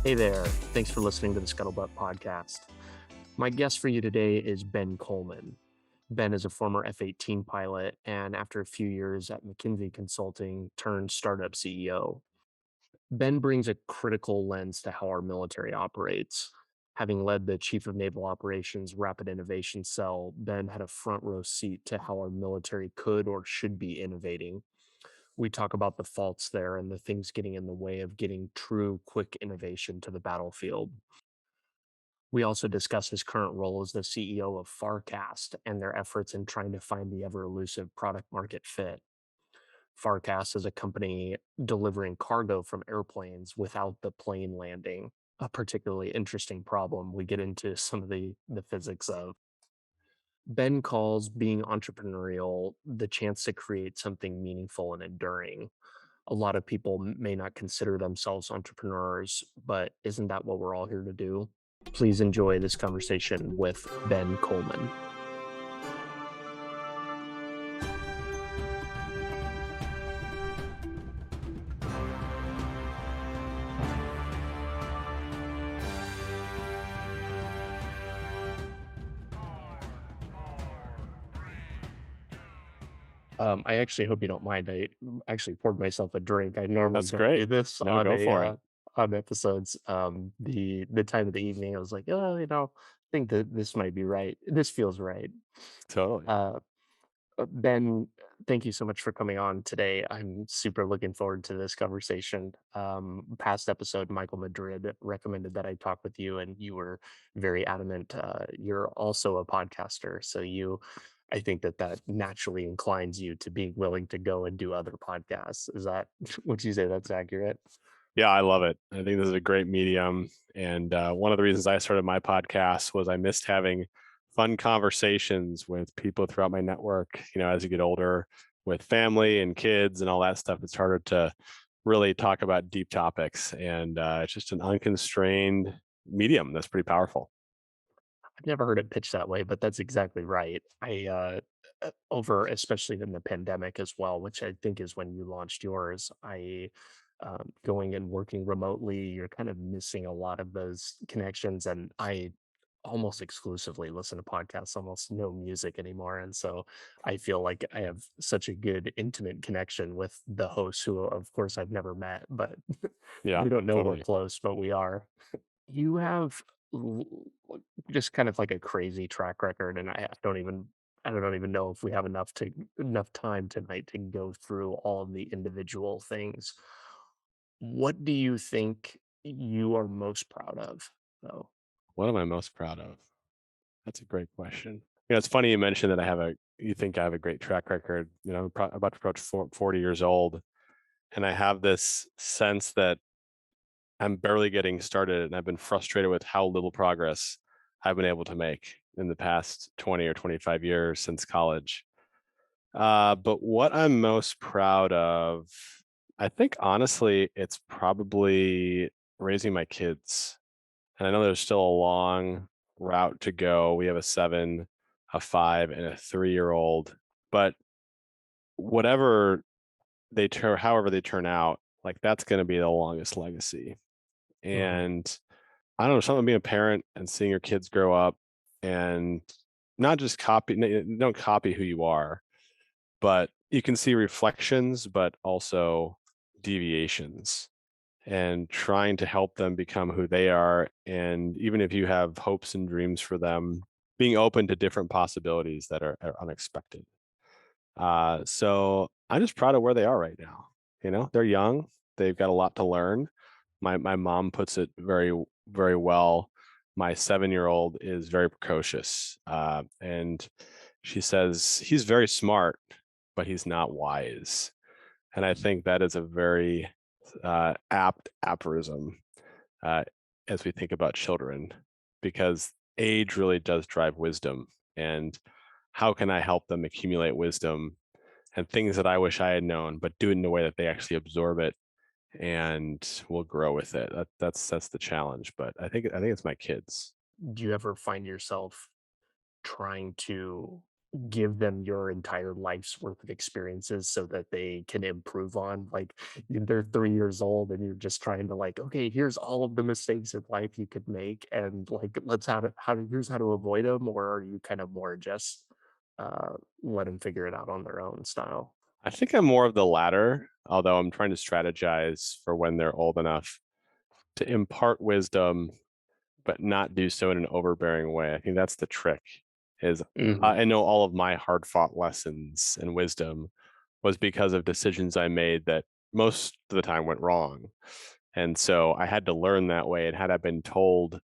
Hey there. Thanks for listening to the Scuttlebutt Podcast. My guest for you today is Ben Kohlman. Ben is a former F-18 pilot and after a few years at Mckinsey Consulting turned startup CEO. Ben brings a critical lens to how our military operates. Having led the Chief of Naval Operations Rapid Innovation Cell, Ben had a front row seat to how our military could or should be innovating. We talk about the faults there and the things getting in the way of getting true, quick innovation to the battlefield. We also discuss his current role as the CEO of Farcast and their efforts in trying to find the ever elusive product market fit. Farcast is a company delivering cargo from airplanes without the plane landing, a particularly interesting problem we get into some of the physics of. Ben calls being entrepreneurial the chance to create something meaningful and enduring. A lot of people may not consider themselves entrepreneurs, but isn't that what we're all here to do? Please enjoy this conversation with Ben Kohlman. I actually hope you don't mind. I actually poured myself a drink. I normally That's don't do great. this No, on go a for it. on episodes. The time of the evening, I was like, oh, I think that this might be right. This feels right. Totally. Uh, Ben, thank you so much for coming on today. I'm super looking forward to this conversation. Past episode, Michael Madrid recommended that I talk with you, and you were very adamant. You're also a podcaster, so I think that naturally inclines you to being willing to go and do other podcasts. Is that would you say that's accurate? Yeah, I love it. I think this is a great medium. And one of the reasons I started my podcast was I missed having fun conversations with people throughout my network. As you get older with family and kids and all that stuff, it's harder to really talk about deep topics. And it's just an unconstrained medium that's pretty powerful. I've never heard it pitched that way, but that's exactly right. Over, especially in the pandemic as well, which I think is when you launched yours, going and working remotely, you're kind of missing a lot of those connections. And I almost exclusively listen to podcasts, almost no music anymore. And so I feel like I have such a good, intimate connection with the hosts who, of course, I've never met, but Yeah, we don't know we're totally. close, but we are. You have l just kind of like a crazy track record, and I don't even know if we have enough time tonight to go through all of the individual things. What do you think you are most proud of, though? What am I most proud of? That's a great question. It's funny you mentioned that you think I have a great track record. I'm about to approach 40 years old, and I have this sense that I'm barely getting started, and I've been frustrated with how little progress I've been able to make in the past 20 or 25 years since college. But what I'm most proud of, I think honestly, it's probably raising my kids. And I know there's still a long route to go. We have a 7, a 5, and a 3-year-old. But whatever however they turn out, like that's going to be the longest legacy. Mhm. And I don't know, something being a parent and seeing your kids grow up and not just don't copy who you are, but you can see reflections, but also deviations and trying to help them become who they are. And even if you have hopes and dreams for them, being open to different possibilities that are unexpected. So I'm just proud of where they are right now. They're young, they've got a lot to learn. My mom puts it very, very well. My 7-year-old is very precocious. And she says he's very smart, but he's not wise. And I think that is a very apt aphorism uh, as we think about children, because age really does drive wisdom. And how can I help them accumulate wisdom and things that I wish I had known, but do it in a way that they actually absorb it and will grow with it. That's the challenge. But I think it's my kids. Do you ever find yourself trying to give them your entire life's worth of experiences so that they can improve on. Like, they're 3 years old and you're just trying to like, okay, here's all of the mistakes in life you could make, and like, let's here's how to avoid them. Or are you kind of more just uh let them figure it out on their own style? I think I'm more of the latter, although I'm trying to strategize for when they're old enough to impart wisdom, but not do so in an overbearing way. I think that's the trick. Is Mhm. I know all of my hard fought lessons and wisdom was because of decisions I made that most of the time went wrong. And so I had to learn that way. And had I been told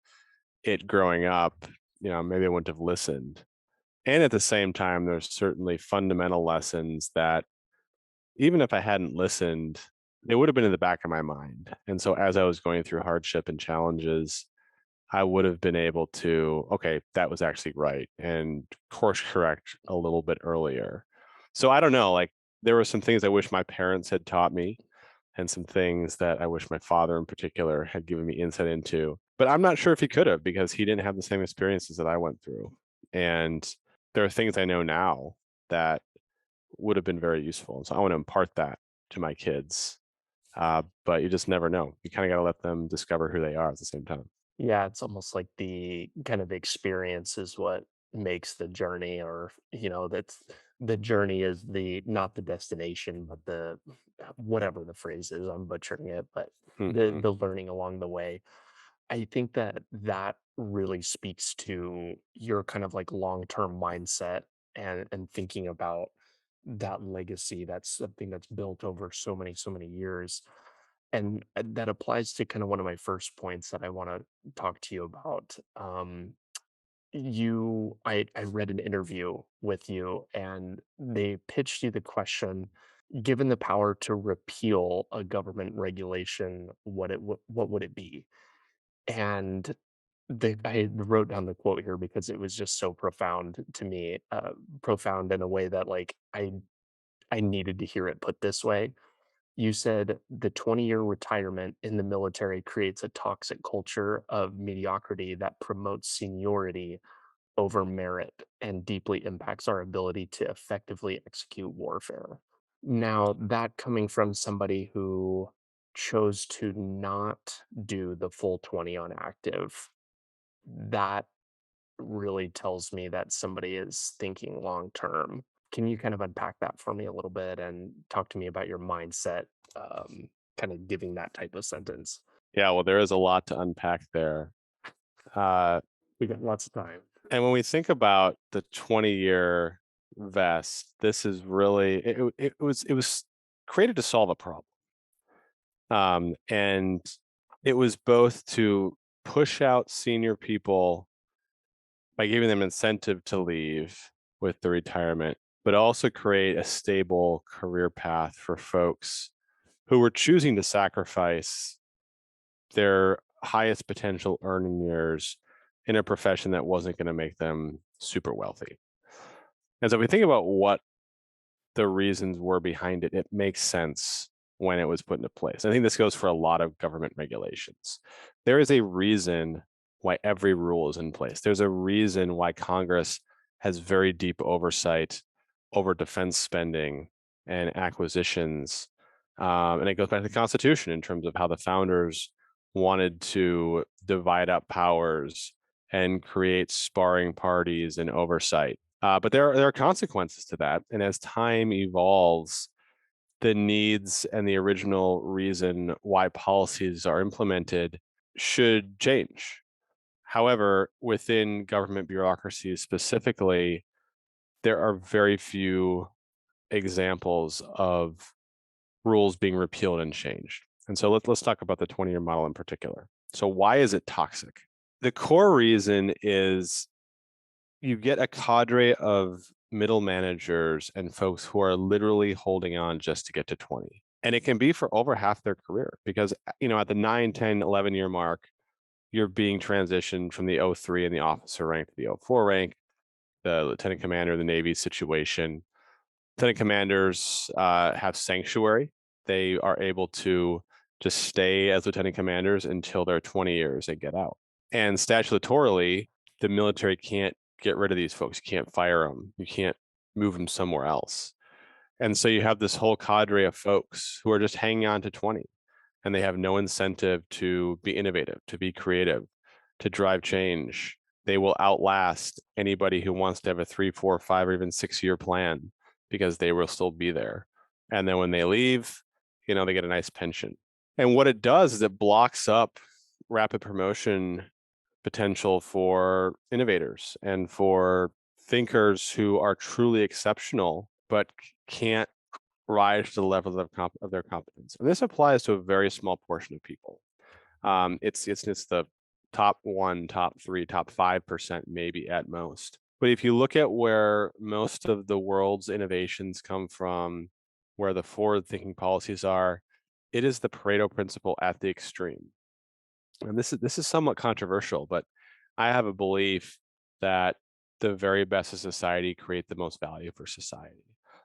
it growing up, maybe I wouldn't have listened. And at the same time, there's certainly fundamental lessons that even if I hadn't listened, they would have been in the back of my mind. And so as I was going through hardship and challenges, I would have been able to, okay, that was actually right, and course correct a little bit earlier. So I don't know, like there were some things I wish my parents had taught me and some things that I wish my father in particular had given me insight into. But I'm not sure if he could have because he didn't have the same experiences that I went through. And there are things I know now that would have been very useful. And so I want to impart that to my kids. But you just never know. You kind of got to let them discover who they are at the same time. Yeah, it's almost like the kind of experience is what makes the journey, or that's the journey is the not the destination, but the whatever the phrase is, I'm butchering it, but Mm-hmm. the learning along the way. I think that that really speaks to your kind of like long-term mindset, and thinking about that legacy. That's something that's built over so many years. And that applies to kind of one of my first points that I want to talk to you about. I read an interview with you, and they pitched you the question: given the power to repeal a government regulation, what would it be? And I wrote down the quote here because it was just so profound to me, profound in a way that like I needed to hear it put this way. You said the 20-year retirement in the military creates a toxic culture of mediocrity that promotes seniority over merit and deeply impacts our ability to effectively execute warfare. Now, that coming from somebody who chose to not do the full 20 on active, that really tells me that somebody is thinking long term. Can you kind of unpack that for me a little bit and talk to me about your mindset, kind of giving that type of sentence? Yeah, well, there is a lot to unpack there. Uh, We got lots of time. and when we think about the 20-year vest, this is really it was created to solve a problem. And it was both to push out senior people by giving them incentive to leave with the retirement, but also create a stable career path for folks who were choosing to sacrifice their highest potential earning years in a profession that wasn't going to make them super wealthy. And so if we think about what the reasons were behind it, it makes sense when it was put into place. I think this goes for a lot of government regulations. There is a reason why every rule is in place. There's a reason why Congress has very deep oversight over defense spending and acquisitions. And it goes back to the Constitution in terms of how the founders wanted to divide up powers and create sparring parties and oversight. But there are consequences to that. And as time evolves, the needs and the original reason why policies are implemented should change. However, within government bureaucracies specifically, there are very few examples of rules being repealed and changed. And so let's talk about the 20-year model in particular. So why is it toxic? The core reason is you get a cadre of middle managers and folks who are literally holding on just to get to 20. And it can be for over half their career because, at the 9, 10, 11-year mark, you're being transitioned from the 03 and the officer rank to the 04 rank, the lieutenant commander of the Navy situation. Lieutenant commanders have sanctuary. They are able to just stay as lieutenant commanders until they're 20 years and get out. And statutorily, the military can't get rid of these folks. You can't fire them. You can't move them somewhere else. And so you have this whole cadre of folks who are just hanging on to 20, and they have no incentive to be innovative, to be creative, to drive change. They will outlast anybody who wants to have a 3, 4, 5, or even 6-year plan, because they will still be there. And then when they leave, they get a nice pension. And what it does is it blocks up rapid promotion potential for innovators and for thinkers who are truly exceptional, but can't rise to the level of their competence. And this applies to a very small portion of people. It's the top 1, top 3, top 5% maybe at most. But if you look at where most of the world's innovations come from, where the forward-thinking policies are, it is the Pareto principle at the extreme. And this is somewhat controversial, but I have a belief that the very best of society create the most value for society.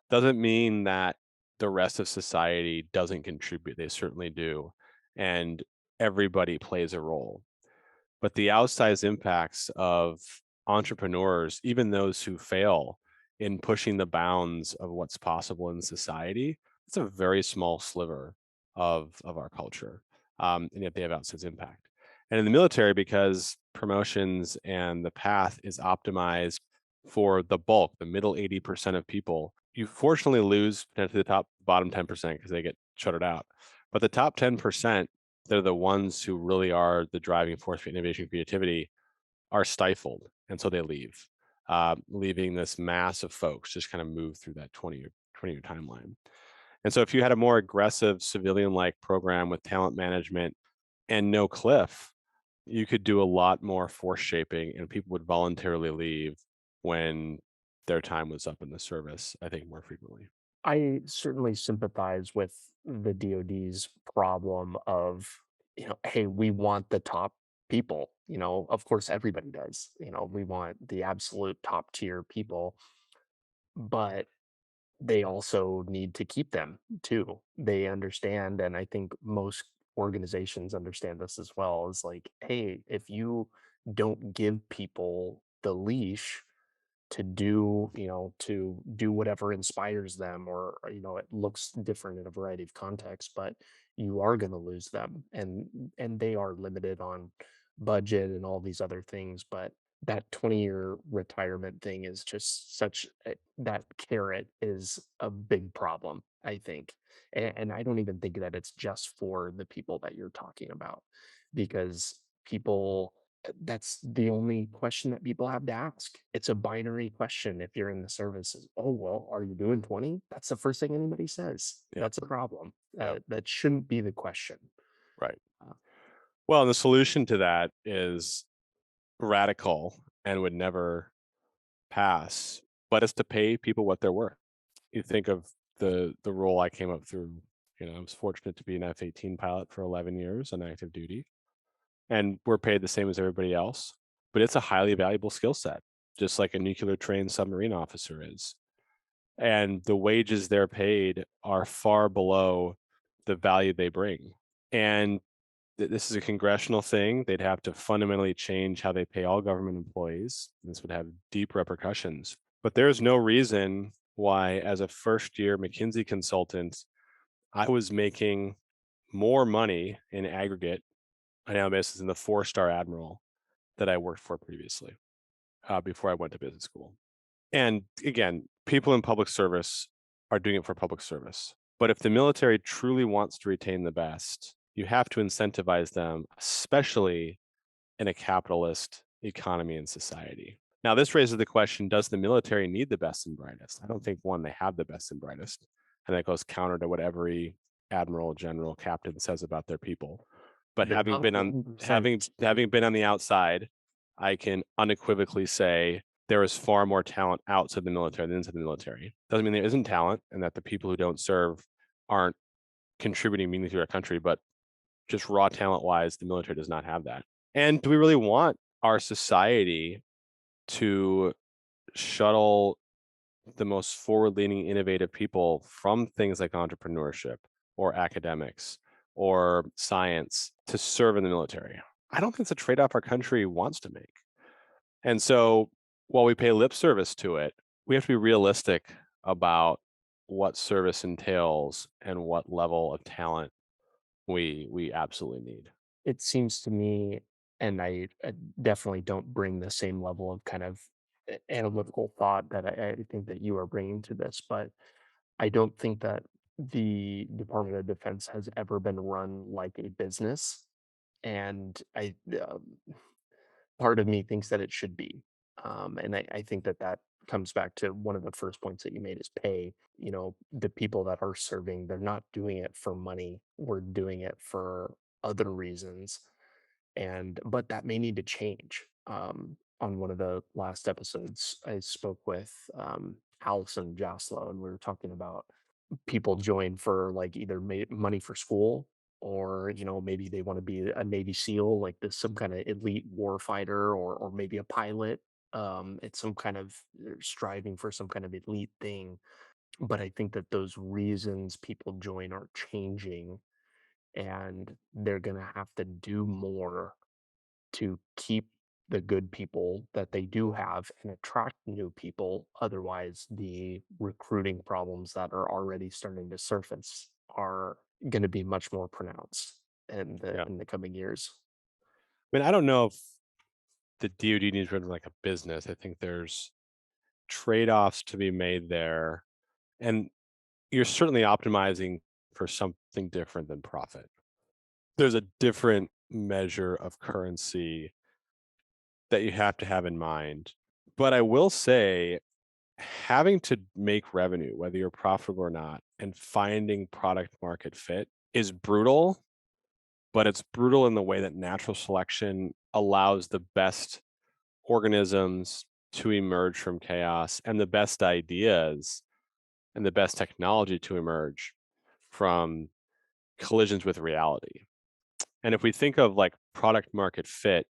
Doesn't mean that the rest of society doesn't contribute. They certainly do. And everybody plays a role. But the outsized impacts of entrepreneurs, even those who fail in pushing the bounds of what's possible in society, it's a very small sliver of our culture. And yet they have outsized impact. And in the military, because promotions and the path is optimized for the bulk, the middle 80% of people, you fortunately lose potentially the bottom 10% because they get shuttered out. But the top 10%, they're the ones who really are the driving force for innovation and creativity, are stifled. And so they leave, leaving this mass of folks just kind of move through that 20-year timeline. And so if you had a more aggressive civilian-like program with talent management and no cliff, you could do a lot more force shaping, and people would voluntarily leave when their time was up in the service, I think, more frequently. I certainly sympathize with the DoD's problem of, hey, we want the top people. Of course, everybody does. We want the absolute top tier people, but they also need to keep them too. They understand, and I think most organizations understand this as well, is like, hey, if you don't give people the leash to do whatever inspires them, or it looks different in a variety of contexts, but you are going to lose them, and they are limited on budget and all these other things. But that 20-year retirement thing is just that carrot is a big problem, I think. And I don't even think that it's just for the people that you're talking about, because that's the only question that people have to ask. It's a binary question. If you're in the services, oh, well, are you doing 20? That's the first thing anybody says. Yeah. That's a problem. Yeah. That shouldn't be the question. Right. Well, and the solution to that is radical and would never pass, but it's to pay people what they're worth. You think of the role I came up through. I was fortunate to be an F-18 pilot for 11 years on active duty, and we're paid the same as everybody else, but it's a highly valuable skill set, just like a nuclear trained submarine officer is. And the wages they're paid are far below the value they bring. And this is a congressional thing. They'd have to fundamentally change how they pay all government employees. This would have deep repercussions. But there's no reason why, as a first-year McKinsey consultant, I was making more money in aggregate on an annual basis than the 4-star admiral that I worked for previously, before I went to business school. And again, people in public service are doing it for public service. But if the military truly wants to retain the best, you have to incentivize them, especially in a capitalist economy and society. Now, this raises the question, does the military need the best and brightest? I don't think, one, they have the best and brightest. And that goes counter to what every admiral, general, captain says about their people. But They're having not been on 100%. having been on the outside, I can unequivocally say there is far more talent outside the military than inside the military. Doesn't mean there isn't talent and that the people who don't serve aren't contributing meaningfully to our country, but just raw talent wise, the military does not have that. And do we really want our society to shuttle the most forward-leaning, innovative people from things like entrepreneurship or academics or science to serve in the military? I don't think it's a trade-off our country wants to make. And so while we pay lip service to it, we have to be realistic about what service entails and what level of talent we absolutely need. It seems to me, and I definitely don't bring the same level of kind of analytical thought that I think that you are bringing to this, but I don't think that the Department of Defense has ever been run like a business, and part of me thinks that it should be. And I think that that comes back to one of the first points that you made is pay. You know, the people that are serving, they're not doing it for money. We're doing it for other reasons. And, but that may need to change. On one of the last episodes, I spoke with Allison Jaslow, and we were talking about people join for like either money for school, or maybe they want to be a Navy SEAL, like this some kind of elite war fighter, or maybe a pilot. It's some kind of, they're striving for some kind of elite thing. But I think that those reasons people join are changing, and they're gonna have to do more to keep the good people that they do have and attract new people. Otherwise, the recruiting problems that are already starting to surface are going to be much more pronounced Yeah. in the coming years. I mean, I don't know if the DoD needs to run like a business. I think there's trade-offs to be made there. And you're certainly optimizing for something different than profit. There's a different measure of currency that you have to have in mind. But I will say, having to make revenue, whether you're profitable or not, and finding product market fit is brutal, but it's brutal in the way that natural selection allows the best organisms to emerge from chaos and the best ideas and the best technology to emerge from collisions with reality. And if we think of like product market fit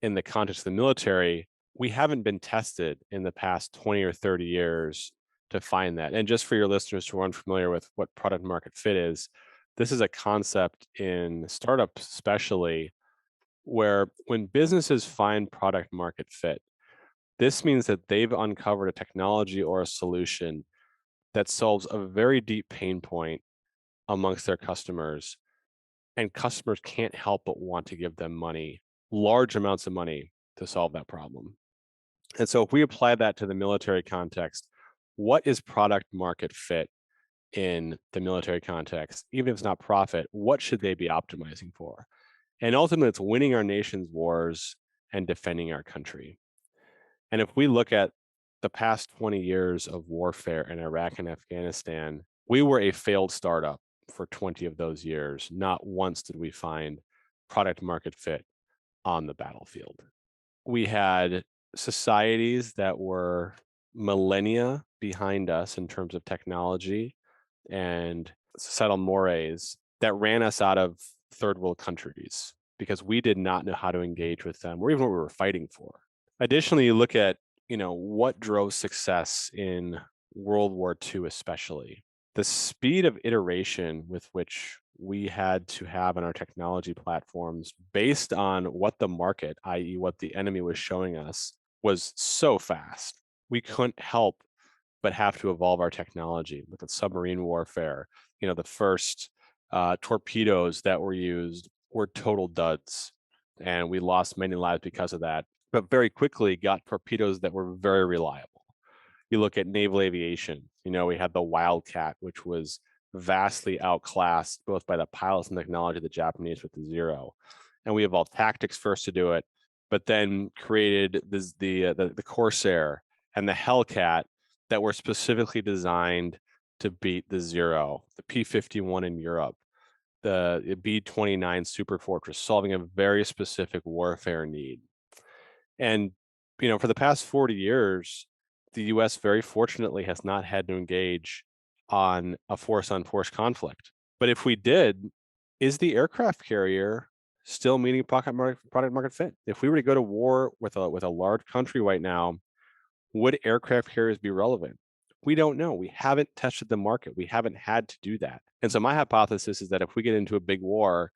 in the context of the military, we haven't been tested in the past 20 or 30 years to find that. And just for your listeners who are unfamiliar with what product market fit is, this is a concept in startups, especially, where when businesses find product market fit, this means that they've uncovered a technology or a solution that solves a very deep pain point amongst their customers, and customers can't help but want to give them money, large amounts of money, to solve that problem. And so if we apply that to the military context, what is product market fit in the military context? Even if it's not profit, what should they be optimizing for? And ultimately, it's winning our nation's wars and defending our country. And if we look at the past 20 years of warfare in Iraq and Afghanistan, we were a failed startup for 20 of those years. Not once did we find product market fit on the battlefield. We had societies that were millennia behind us in terms of technology and societal mores that ran us out of third world countries because we did not know how to engage with them or even what we were fighting for. Additionally, you look at, what drove success in World War II, especially the speed of iteration with which we had to have in our technology platforms based on what the market, i.e., what the enemy was showing us, was so fast. We couldn't help but have to evolve our technology. With the submarine warfare, the first torpedoes that were used were total duds, and we lost many lives because of that, but very quickly got torpedoes that were very reliable. You look at naval aviation, we had the Wildcat, which was vastly outclassed both by the pilots and technology of the Japanese with the Zero. And we evolved tactics first to do it, but then created the Corsair and the Hellcat that were specifically designed to beat the Zero, the P-51 in Europe, the B-29 Superfortress, solving a very specific warfare need. And, for the past 40 years, the US very fortunately has not had to engage on a force-on-force conflict. But if we did, is the aircraft carrier still meeting product market fit? If we were to go to war with a large country right now, would aircraft carriers be relevant? We don't know. We haven't tested the market. We haven't had to do that. And so my hypothesis is that if we get into a big war,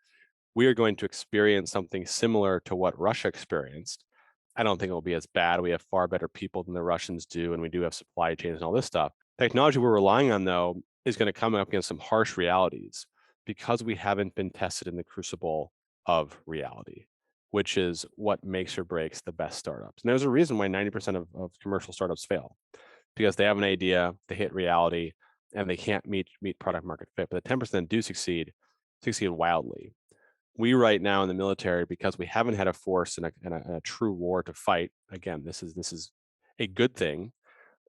we are going to experience something similar to what Russia experienced. I don't think it will be as bad. We have far better people than the Russians do, and we do have supply chains and all this stuff. Technology we're relying on, though, is going to come up against some harsh realities because we haven't been tested in the crucible of reality, which is what makes or breaks the best startups. And there's a reason why 90% of commercial startups fail, because they have an idea, they hit reality, and they can't meet product market fit. But the 10% do succeed wildly. We right now in the military, because we haven't had a force and a true war to fight. Again, this is a good thing,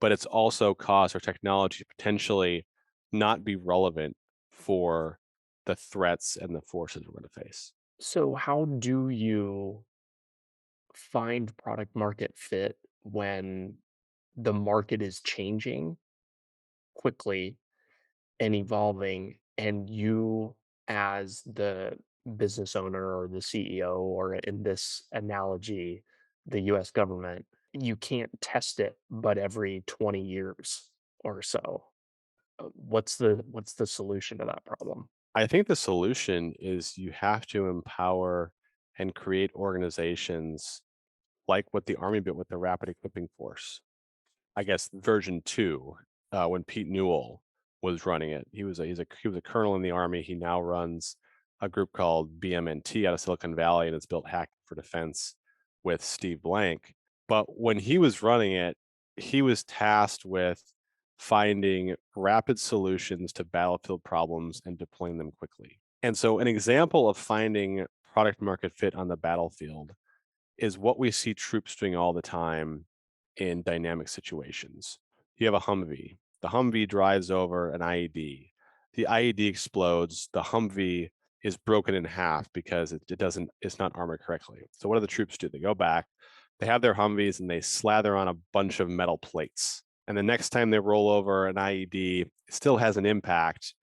but it's also caused our technology to potentially not be relevant for the threats and the forces we're going to face. So, how do you find product market fit when the market is changing quickly and evolving, and you, as the business owner or the CEO, or in this analogy, the US government, you can't test it but every 20 years or so? What's the solution to that problem? I think the solution is you have to empower and create organizations like what the Army built with the Rapid Equipping Force. I guess version 2, when Pete Newell was running it. He was a colonel in the Army. He now runs a group called BMNT out of Silicon Valley, and it's built Hacking for Defense with Steve Blank. But when he was running it, he was tasked with finding rapid solutions to battlefield problems and deploying them quickly. And so an example of finding product market fit on the battlefield is what we see troops doing all the time in dynamic situations. You have a Humvee. The Humvee drives over an IED. The IED explodes. The Humvee is broken in half because it's not armored correctly. So what do the troops do? They go back, they have their Humvees, and they slather on a bunch of metal plates. And the next time they roll over an IED, it still has an impact,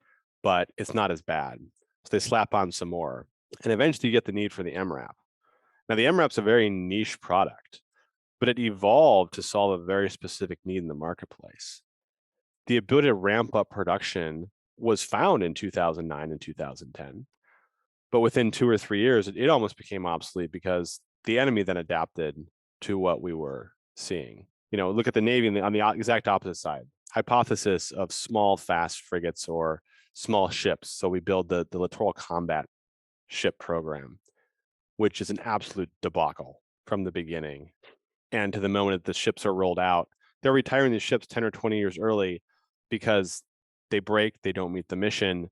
but it's not as bad. So they slap on some more. And eventually you get the need for the MRAP. Now, the MRAP's a very niche product, but it evolved to solve a very specific need in the marketplace. The ability to ramp up production was found in 2009 and 2010, but within 2 or 3 years, it almost became obsolete because the enemy then adapted to what we were seeing. Look at the Navy on the exact opposite side. Hypothesis of small, fast frigates or small ships. So we build the littoral combat ship program, which is an absolute debacle from the beginning. And to the moment that the ships are rolled out, they're retiring these ships 10 or 20 years early because they break, they don't meet the mission.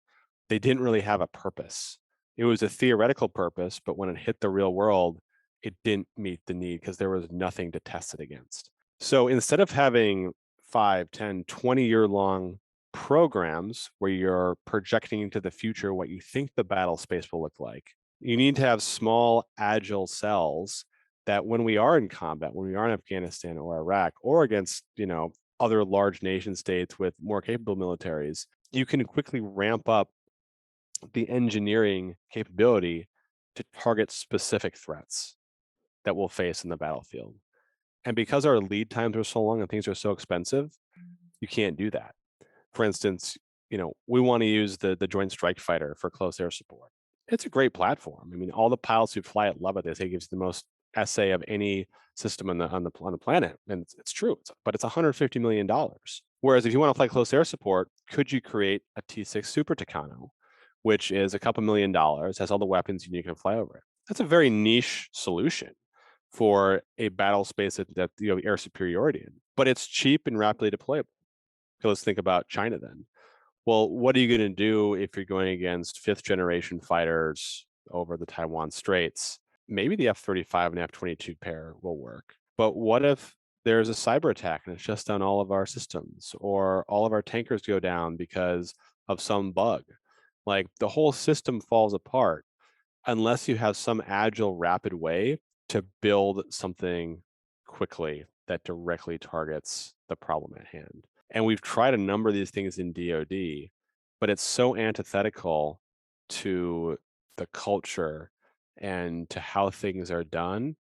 They didn't really have a purpose. It was a theoretical purpose, but when it hit the real world, it didn't meet the need because there was nothing to test it against. So instead of having 5, 10, 20-year long programs where you're projecting into the future what you think the battle space will look like, you need to have small, agile cells that when we are in combat, when we are in Afghanistan or Iraq or against, other large nation states with more capable militaries, you can quickly ramp up the engineering capability to target specific threats that we'll face in the battlefield. And because our lead times are so long and things are so expensive, you can't do that. For instance, we want to use the Joint Strike Fighter for close air support. It's a great platform. I mean, all the pilots who fly it love it. They say it gives the most SA of any system on the planet, and it's true. But it's $150 million. Whereas if you want to fly close air support, could you create a T6 Super Tucano, which is a couple $1,000,000, has all the weapons you can fly over it? That's a very niche solution for a battle space that you have air superiority in, but it's cheap and rapidly deployable. Okay, let's think about China then. Well, what are you going to do if you're going against 5th generation fighters over the Taiwan Straits? Maybe the F-35 and F-22 pair will work. But what if there's a cyber attack and it's just on all of our systems, or all of our tankers go down because of some bug? Like, the whole system falls apart unless you have some agile, rapid way to build something quickly that directly targets the problem at hand. And we've tried a number of these things in DoD, but it's so antithetical to the culture and to how things are done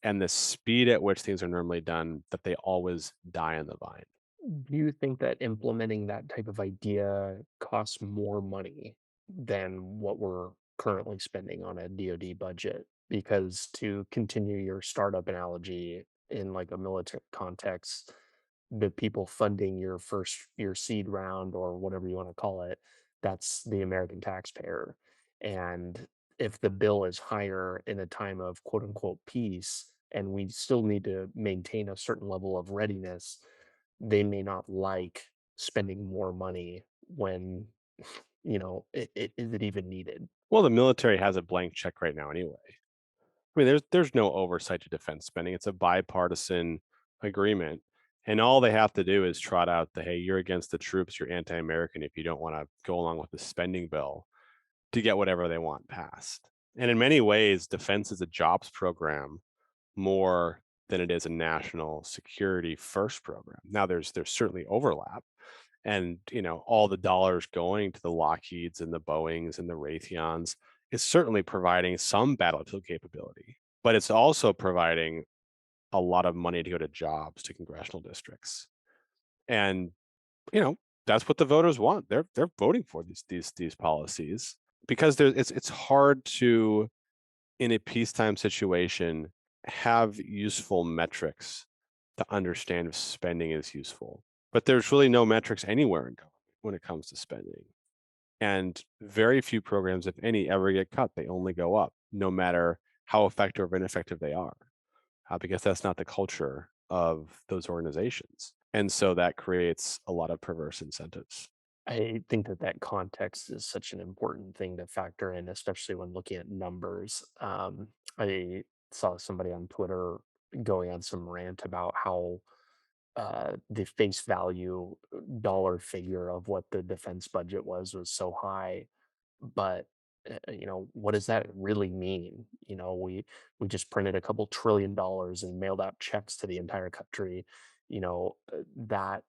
and the speed at which things are normally done that they always die on the vine. Do you think that implementing that type of idea costs more money than what we're currently spending on a DoD budget? because to continue your startup analogy in like a military context, the people funding your seed round or whatever you want to call it, that's the American taxpayer. And if the bill is higher in a time of quote unquote peace, and we still need to maintain a certain level of readiness, they may not like spending more money when, is it even needed? Well, the military has a blank check right now anyway. I mean, there's no oversight to defense spending. It's a bipartisan agreement. And all they have to do is trot out the, hey, you're against the troops, you're anti-American if you don't want to go along with the spending bill to get whatever they want passed. And in many ways, defense is a jobs program more than it is a national security first program. Now there's certainly overlap, and all the dollars going to the Lockheeds and the Boeings and the Raytheons is certainly providing some battlefield capability, but it's also providing a lot of money to go to jobs to congressional districts. And you know that's what the voters want. They're voting for these policies because it's hard to, in a peacetime situation, have useful metrics to understand if spending is useful. But there's really no metrics anywhere in government when it comes to spending. And very few programs, if any, ever get cut. They only go up, no matter how effective or ineffective they are, because that's not the culture of those organizations. And so that creates a lot of perverse incentives. I think that context is such an important thing to factor in, especially when looking at numbers. I saw somebody on Twitter going on some rant about how the face value dollar figure of what the defense budget was so high, but what does that really mean? We just printed a couple $1 trillion and mailed out checks to the entire country. That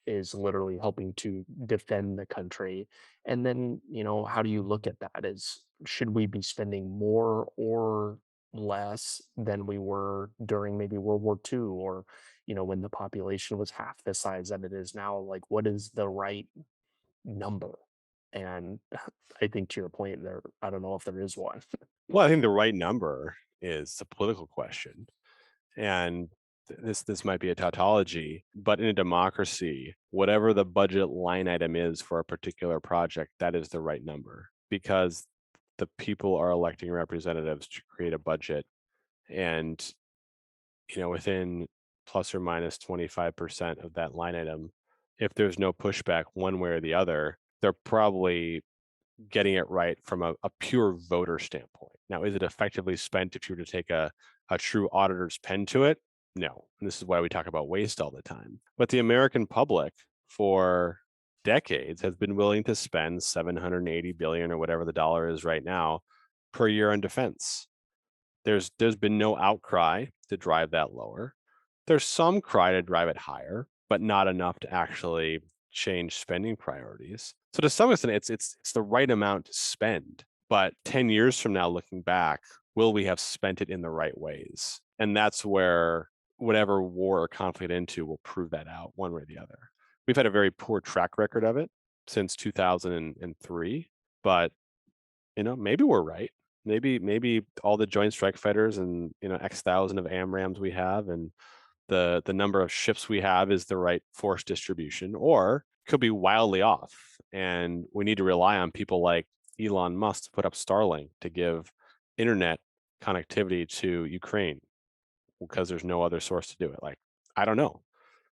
is literally helping to defend the country. And then, how do you look at that? Is should we be spending more or less than we were during maybe World War II, or when the population was half the size that it is now? Like, what is the right number? And I think to your point there, I don't know if there is one. Well, I think the right number is a political question. And this might be a tautology, but in a democracy, whatever the budget line item is for a particular project, that is the right number, because the people are electing representatives to create a budget. And within plus or minus 25% of that line item, if there's no pushback one way or the other, they're probably getting it right from a pure voter standpoint. Now, is it effectively spent if you were to take a true auditor's pen to it? No. And this is why we talk about waste all the time. But the American public for decades has been willing to spend 780 billion or whatever the dollar is right now per year on defense. There's been no outcry to drive that lower. There's some cry to drive it higher, but not enough to actually change spending priorities. So to some extent, it's the right amount to spend. But 10 years from now, looking back, will we have spent it in the right ways? And that's where whatever war or conflict into will prove that out one way or the other. We've had a very poor track record of it since 2003, but maybe we're right. Maybe all the Joint Strike Fighters and X thousand of AMRAAMs we have and the number of ships we have is the right force distribution, or could be wildly off. And we need to rely on people like Elon Musk to put up Starlink to give internet connectivity to Ukraine because there's no other source to do it. Like, I don't know.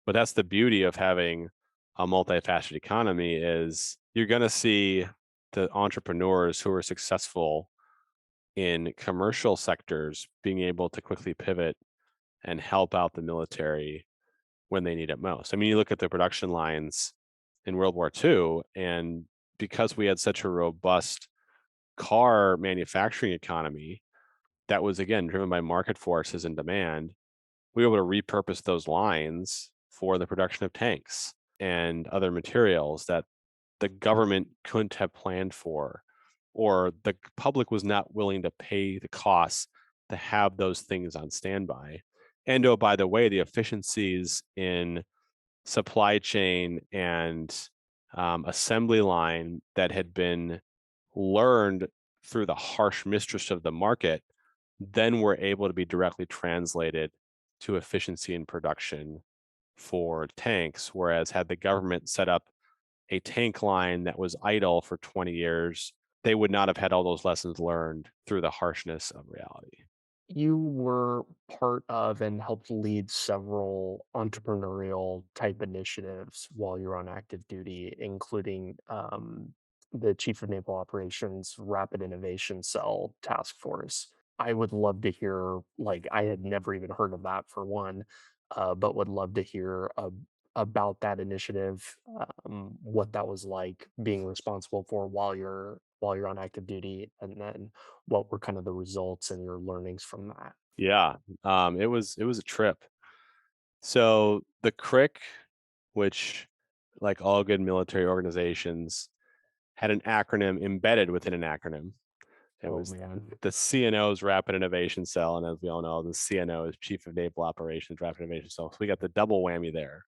But that's the beauty of having a multifaceted economy is you're going to see the entrepreneurs who are successful in commercial sectors being able to quickly pivot and help out the military when they need it most. I mean, you look at the production lines in World War II, and because we had such a robust car manufacturing economy that was, again, driven by market forces and demand, we were able to repurpose those lines for the production of tanks and other materials that the government couldn't have planned for, or the public was not willing to pay the costs to have those things on standby. And oh, by the way, the efficiencies in supply chain and assembly line that had been learned through the harsh mistress of the market then were able to be directly translated to efficiency in production for tanks. Whereas had the government set up a tank line that was idle for 20 years, they would not have had all those lessons learned through the harshness of reality. You were part of and helped lead several entrepreneurial type initiatives while you were on active duty, including the Chief of Naval Operations Rapid Innovation Cell Task Force. I would love to hear, like, I had never even heard of that for one, but would love to hear about that initiative, what that was like being responsible for while you're on active duty, and then what were kind of the results and your learnings from that? Yeah, it was a trip. So the CRIC, which, like all good military organizations, had an acronym embedded within an acronym. It Oh was man. the CNO's Rapid Innovation Cell, and as we all know, the CNO is Chief of Naval Operations Rapid Innovation Cell. So we got the double whammy there.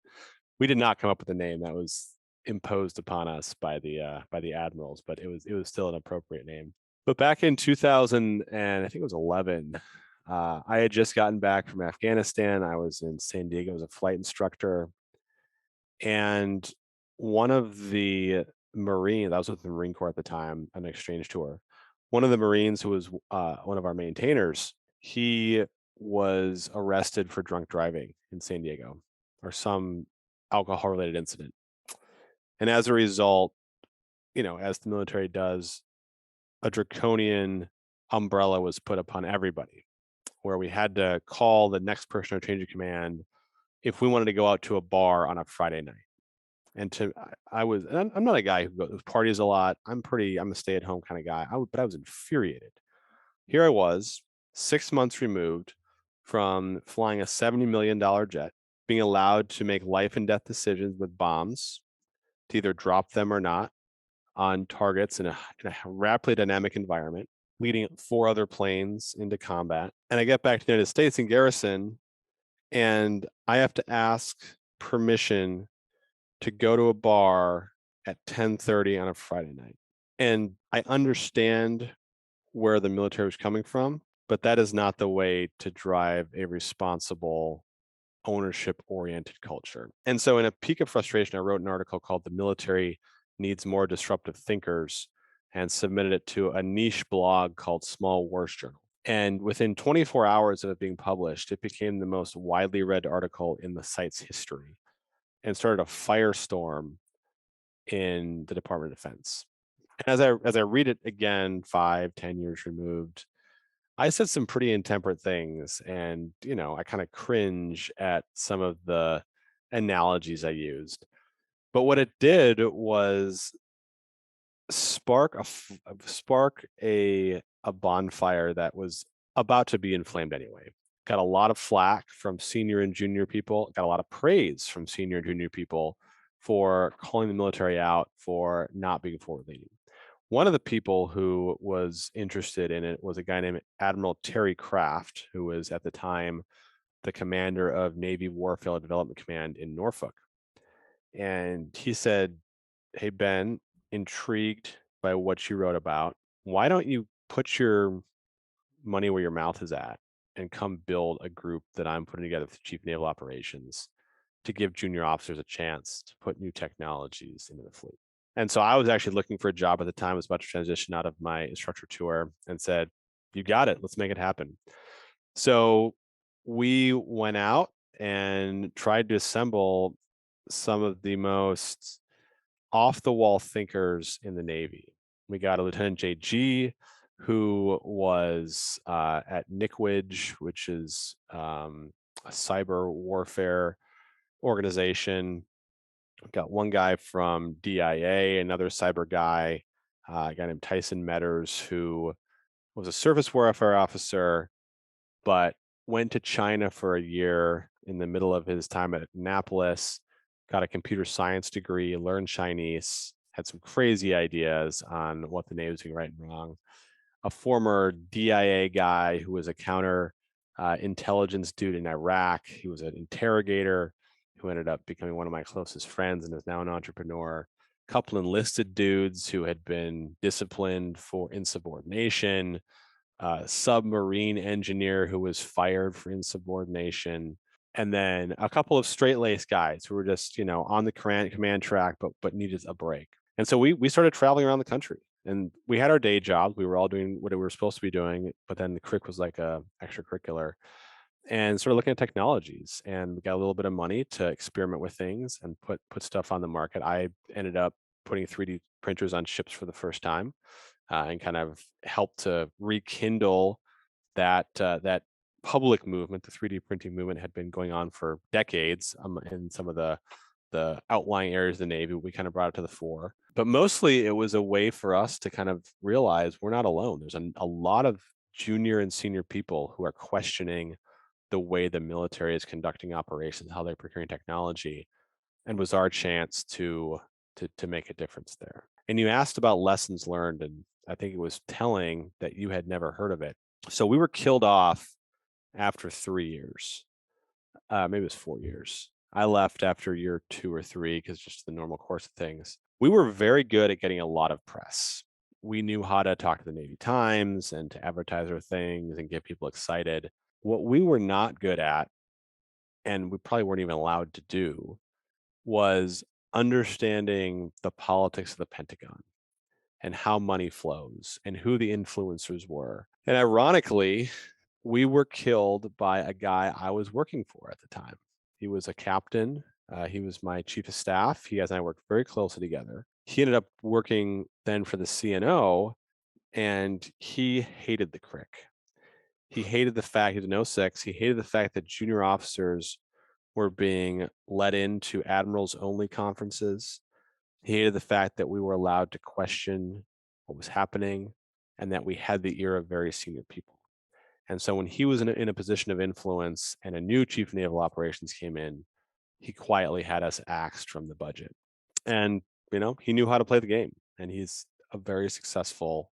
We did not come up with a name that was imposed upon us by the admirals, but it was still an appropriate name. But back in 2000 and I think it was 11, I had just gotten back from Afghanistan. I was in San Diego as a flight instructor, and one of the Marines, I was with the Marine Corps at the time, an exchange tour. One of the Marines who was one of our maintainers, he was arrested for drunk driving in San Diego or some alcohol related incident. And as a result, as the military does, a draconian umbrella was put upon everybody, where we had to call the next person or change of command if we wanted to go out to a bar on a Friday night. And I'm not a guy who goes parties a lot. I'm a stay at home kind of guy. But I was infuriated. Here I was, 6 months removed from flying a $70 million jet, being allowed to make life and death decisions with bombs to either drop them or not on targets in a rapidly dynamic environment, leading 4 other planes into combat. And I get back to the United States in garrison, and I have to ask permission to go to a bar at 10:30 on a Friday night. And I understand where the military was coming from, but that is not the way to drive a responsible, ownership oriented culture. And so, in a peak of frustration, I wrote an article called The Military Needs More Disruptive Thinkers and submitted it to a niche blog called Small Wars Journal. And within 24 hours of it being published, it became the most widely read article in the site's history and started a firestorm in the Department of Defense. And as I read it again, 5-10 years removed, I said some pretty intemperate things, and I kind of cringe at some of the analogies I used. But what it did was spark a bonfire that was about to be inflamed anyway. Got a lot of flack from senior and junior people. Got a lot of praise from senior and junior people for calling the military out for not being forward leaning. One of the people who was interested in it was a guy named Admiral Terry Craft, who was at the time the commander of Navy Warfield Development Command in Norfolk. And he said, "Hey, Ben, intrigued by what you wrote about. Why don't you put your money where your mouth is at and come build a group that I'm putting together with Chief Naval Operations to give junior officers a chance to put new technologies into the fleet?" And so I was actually looking for a job at the time. I was about to transition out of my instructor tour and said, "You got it. Let's make it happen." So we went out and tried to assemble some of the most off the wall thinkers in the Navy. We got a Lieutenant JG who was at NICWIDge, which is a cyber warfare organization. We've got one guy from DIA, another cyber guy, a guy named Tyson Metters, who was a surface warfare officer, but went to China for a year in the middle of his time at Annapolis, got a computer science degree, learned Chinese, had some crazy ideas on what the Navy was doing right and wrong. A former DIA guy who was a counter intelligence dude in Iraq. He was an interrogator who ended up becoming one of my closest friends and is now an entrepreneur. A couple enlisted dudes who had been disciplined for insubordination. submarine engineer who was fired for insubordination, and then a couple of straight-laced guys who were just, on the command track, but needed a break. And so we started traveling around the country, and we had our day jobs. We were all doing what we were supposed to be doing, but then the crick was like a extracurricular, and sort of looking at technologies. And we got a little bit of money to experiment with things and put stuff on the market. I ended up putting 3D printers on ships for the first time, and kind of helped to rekindle that public movement. The 3D printing movement had been going on for decades, in some of the outlying areas of the Navy. We kind of brought it to the fore, but mostly it was a way for us to kind of realize we're not alone. There's a lot of junior and senior people who are questioning the way the military is conducting operations, how they're procuring technology, and was our chance to make a difference there. And you asked about lessons learned, and I think it was telling that you had never heard of it. So we were killed off after 3 years. Maybe it was 4 years. I left after year 2 or 3 because just the normal course of things. We were very good at getting a lot of press. We knew how to talk to the Navy Times and to advertise our things and get people excited. What we were not good at, and we probably weren't even allowed to do, was understanding the politics of the Pentagon and how money flows and who the influencers were. And ironically, we were killed by a guy I was working for at the time. He was a captain. He was my chief of staff. He and I worked very closely together. He ended up working then for the CNO, and he hated the crick. He hated the fact, he was an 06, he hated the fact that junior officers were being let into admirals only conferences. He hated the fact that we were allowed to question what was happening and that we had the ear of very senior people. And so when he was in a position of influence and a new chief of naval operations came in, he quietly had us axed from the budget. And, he knew how to play the game, and he's a very successful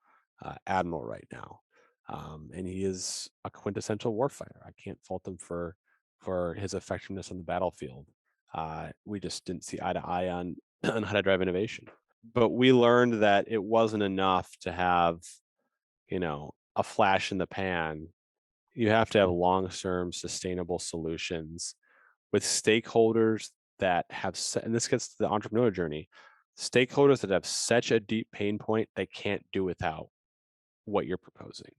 admiral right now. And he is a quintessential warfighter. I can't fault him for his effectiveness on the battlefield. We just didn't see eye to eye on on how to drive innovation. But we learned that it wasn't enough to have, a flash in the pan. You have to have long-term sustainable solutions with stakeholders that have, and this gets to the entrepreneur journey, stakeholders that have such a deep pain point they can't do without what you're proposing.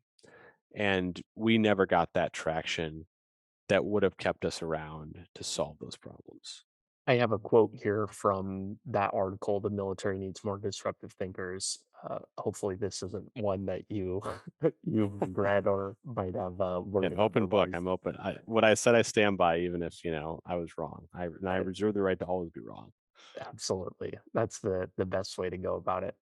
And we never got that traction that would have kept us around to solve those problems. I have a quote here from that article, "The Military Needs More Disruptive Thinkers." Hopefully, this isn't one that you you've read or might have An worded open book. otherwise. I'm open. What I said, I stand by, even if I was wrong. I Uh, reserve the right to always be wrong. Absolutely, that's the best way to go about it.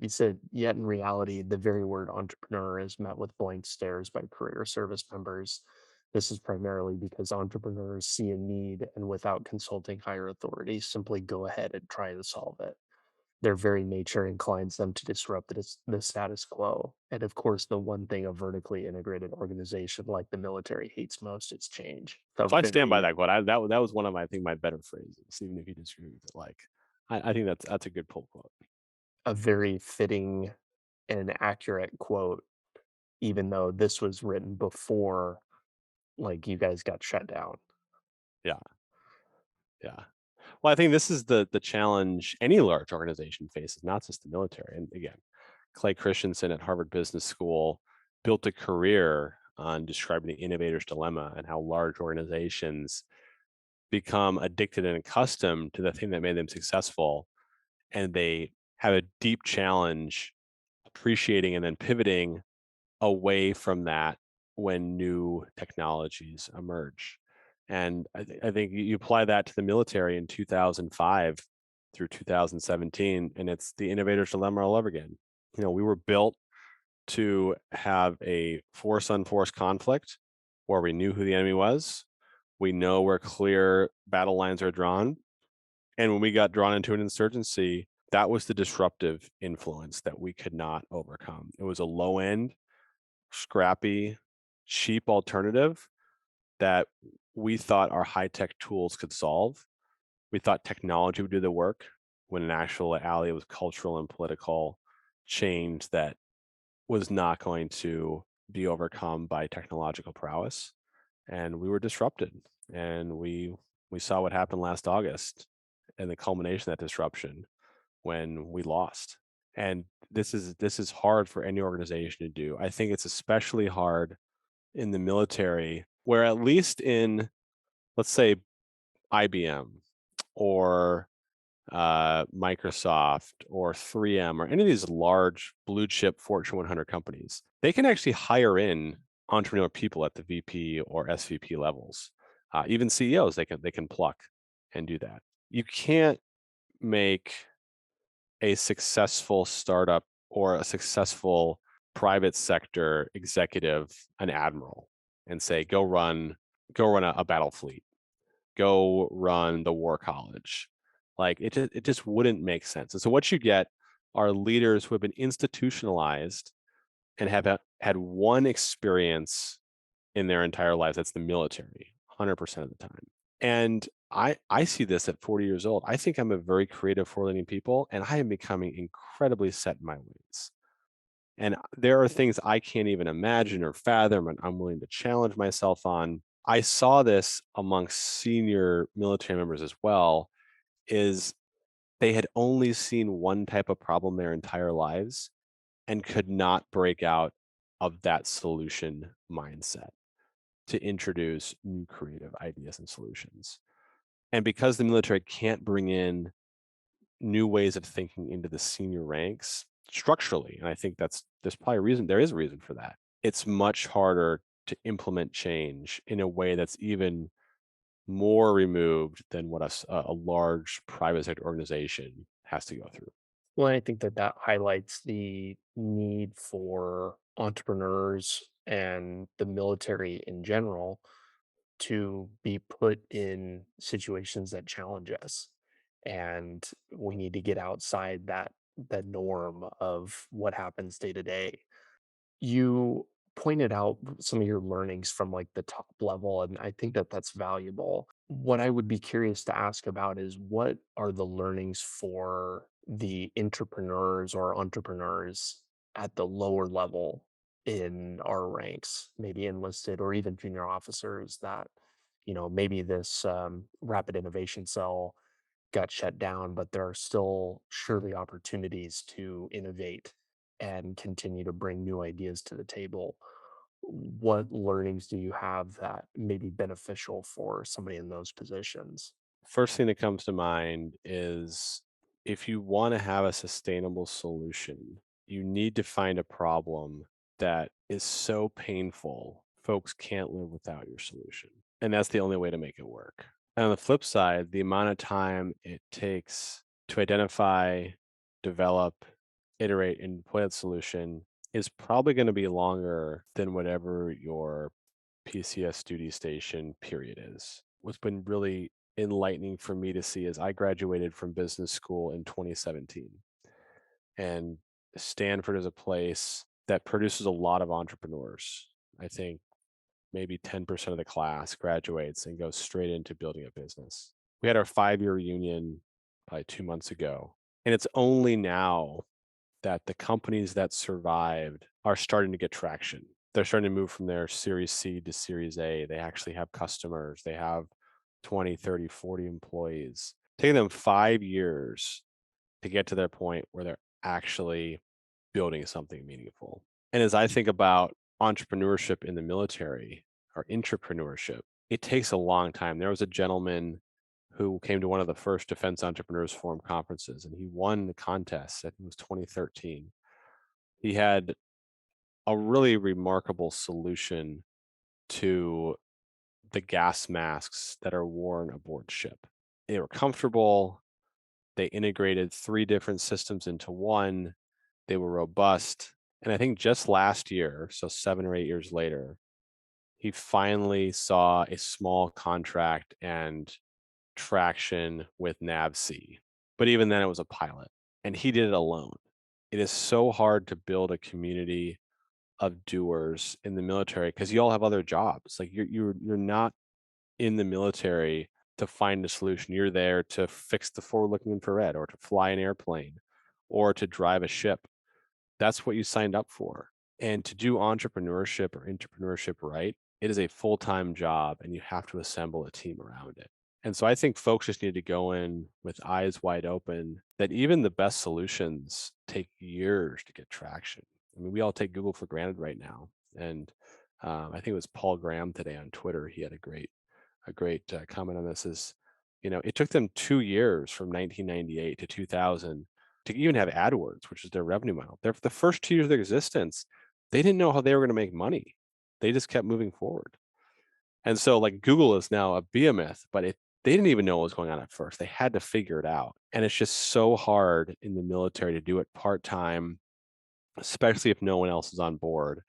You said, yet in reality, the very word entrepreneur is met with blank stares by career service members. This is primarily because entrepreneurs see a need and, without consulting higher authorities, simply go ahead and try to solve it. Their very nature inclines them to disrupt the status quo. And of course, the one thing a vertically integrated organization like the military hates most is change. So So I stand by very, that quote. That was one of my, I think, my better phrases, even if you disagree with it. Like, I think that's a good pull quote. a very fitting and accurate quote, even though this was written before like you guys got shut down. Yeah, yeah. Well, I think this is the challenge any large organization faces, not just the military. And again, Clay Christensen at Harvard Business School built a career on describing the innovator's dilemma and how large organizations become addicted and accustomed to the thing that made them successful, and they have a deep challenge appreciating and then pivoting away from that when new technologies emerge. And I think you apply that to the military in 2005 through 2017, and it's the innovator's dilemma all over again. We were built to have a force on force conflict where we knew who the enemy was. We know where clear battle lines are drawn. And when we got drawn into an insurgency, that was the disruptive influence that we could not overcome. It was a low end, scrappy, cheap alternative that we thought our high tech tools could solve. We thought technology would do the work, when in actuality it was cultural and political change that was not going to be overcome by technological prowess. And we were disrupted. And we saw what happened last August and the culmination of that disruption when we lost. And this is hard for any organization to do. I think it's especially hard in the military, where at least in, let's say, IBM or Microsoft or 3M or any of these large blue chip Fortune 100 companies, they can actually hire in entrepreneurial people at the VP or SVP levels. Even CEOs, they can pluck and do that. You can't make a successful startup or a successful private sector executive an admiral and say, go run a battle fleet, go run the war college. Like it just wouldn't make sense. And so what you get are leaders who have been institutionalized and have had one experience in their entire lives. That's the military, 100% of the time. And I see this at 40 years old. I think I'm a very creative, forward-leaning people, and I am becoming incredibly set in my ways. And there are things I can't even imagine or fathom, and I'm willing to challenge myself on. I saw this amongst senior military members as well, is they had only seen one type of problem their entire lives and could not break out of that solution mindset to introduce new creative ideas and solutions. And because the military can't bring in new ways of thinking into the senior ranks structurally, and I think there's probably a reason, there is a reason for that. It's much harder to implement change in a way that's even more removed than what a large private sector organization has to go through. Well, I think that that highlights the need for entrepreneurs and the military in general to be put in situations that challenge us. And we need to get outside that norm of what happens day to day. You pointed out some of your learnings from like the top level, and I think that that's valuable. What I would be curious to ask about is what are the learnings for the entrepreneurs or entrepreneurs at the lower level in our ranks, maybe enlisted or even junior officers that, maybe this rapid innovation cell got shut down, but there are still surely opportunities to innovate and continue to bring new ideas to the table. What learnings do you have that may be beneficial for somebody in those positions? First thing that comes to mind is if you want to have a sustainable solution, you need to find a problem that is so painful, folks can't live without your solution. And that's the only way to make it work. And on the flip side, the amount of time it takes to identify, develop, iterate, and deploy that solution is probably going to be longer than whatever your PCS duty station period is. What's been really enlightening for me to see is I graduated from business school in 2017. And Stanford is a place that produces a lot of entrepreneurs. I think maybe 10% of the class graduates and goes straight into building a business. We had our 5-year reunion probably 2 months ago. And it's only now that the companies that survived are starting to get traction. They're starting to move from their Series C to Series A. They actually have customers. They have 20, 30, 40 employees. Taking them 5 years to get to their point where they're actually building something meaningful. And as I think about entrepreneurship in the military or intrapreneurship, it takes a long time. There was a gentleman who came to one of the first Defense Entrepreneurs Forum conferences, and he won the contest. I think it was 2013. He had a really remarkable solution to the gas masks that are worn aboard ship. They were comfortable. They integrated 3 different systems into one. They were robust. And I think just last year, so 7 or 8 years later, he finally saw a small contract and traction with NAVC. But even then, it was a pilot, and he did it alone. It is so hard to build a community of doers in the military because you all have other jobs. Like you're not in the military to find a solution. You're there to fix the forward-looking infrared, or to fly an airplane, or to drive a ship. That's what you signed up for. And to do entrepreneurship right, it is a full-time job and you have to assemble a team around it. And so I think folks just need to go in with eyes wide open that even the best solutions take years to get traction. I mean, we all take Google for granted right now. And I think it was Paul Graham today on Twitter. He had a great comment on this is, it took them 2 years from 1998 to 2000 to even have AdWords, which is their revenue model. The first 2 years of their existence, they didn't know how they were going to make money. They just kept moving forward. And so like Google is now a behemoth, but they didn't even know what was going on at first. They had to figure it out. And it's just so hard in the military to do it part-time, especially if no one else is on board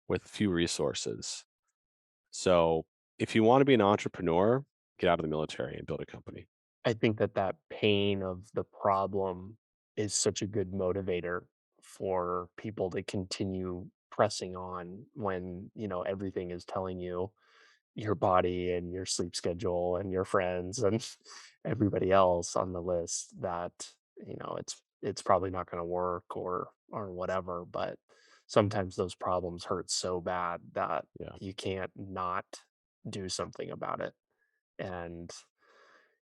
with few resources. So if you want to be an entrepreneur, get out of the military and build a company. I think that that pain of the problem is such a good motivator for people to continue pressing on when, everything is telling you, your body and your sleep schedule and your friends and everybody else on the list, that, it's probably not going to work or whatever. But sometimes those problems hurt so bad that Yeah. you can't not do something about it. And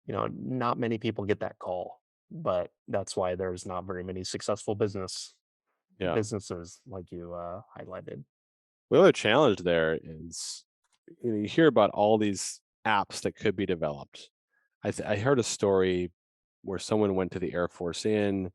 not many people get that call, but that's why there's not very many successful Yeah. businesses like you highlighted. The other challenge there is, you hear about all these apps that could be developed. I heard a story where someone went to the Air Force Inn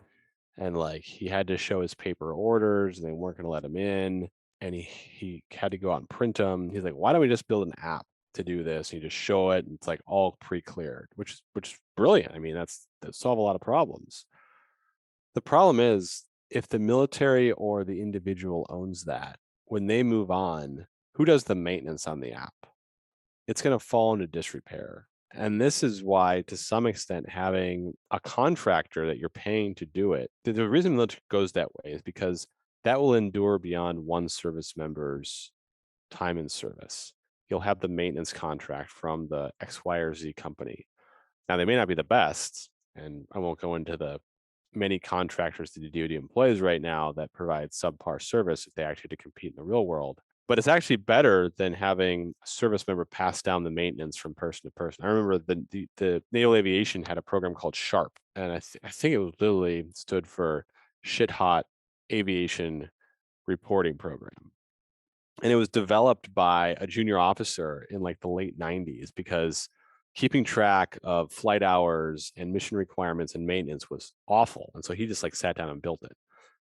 and like he had to show his paper orders and they weren't going to let him in, and he had to go out and print them. He's like, why don't we just build an app to do this? And you just show it and it's like all pre-cleared, which is brilliant. I mean, that solve a lot of problems. The problem is if the military or the individual owns that, when they move on, who does the maintenance on the app? It's going to fall into disrepair. And this is why, to some extent, having a contractor that you're paying to do it, the reason military goes that way is because that will endure beyond one service member's time in service. You'll have the maintenance contract from the X, Y, or Z company. Now, they may not be the best, and I won't go into the many contractors to the DoD employees right now that provide subpar service if they actually to compete in the real world. But it's actually better than having a service member pass down the maintenance from person to person. I remember the Naval Aviation had a program called SHARP, and I think it was literally stood for Shit Hot Aviation Reporting Program. And it was developed by a junior officer in like the late 90s because keeping track of flight hours and mission requirements and maintenance was awful. And so he just like sat down and built it.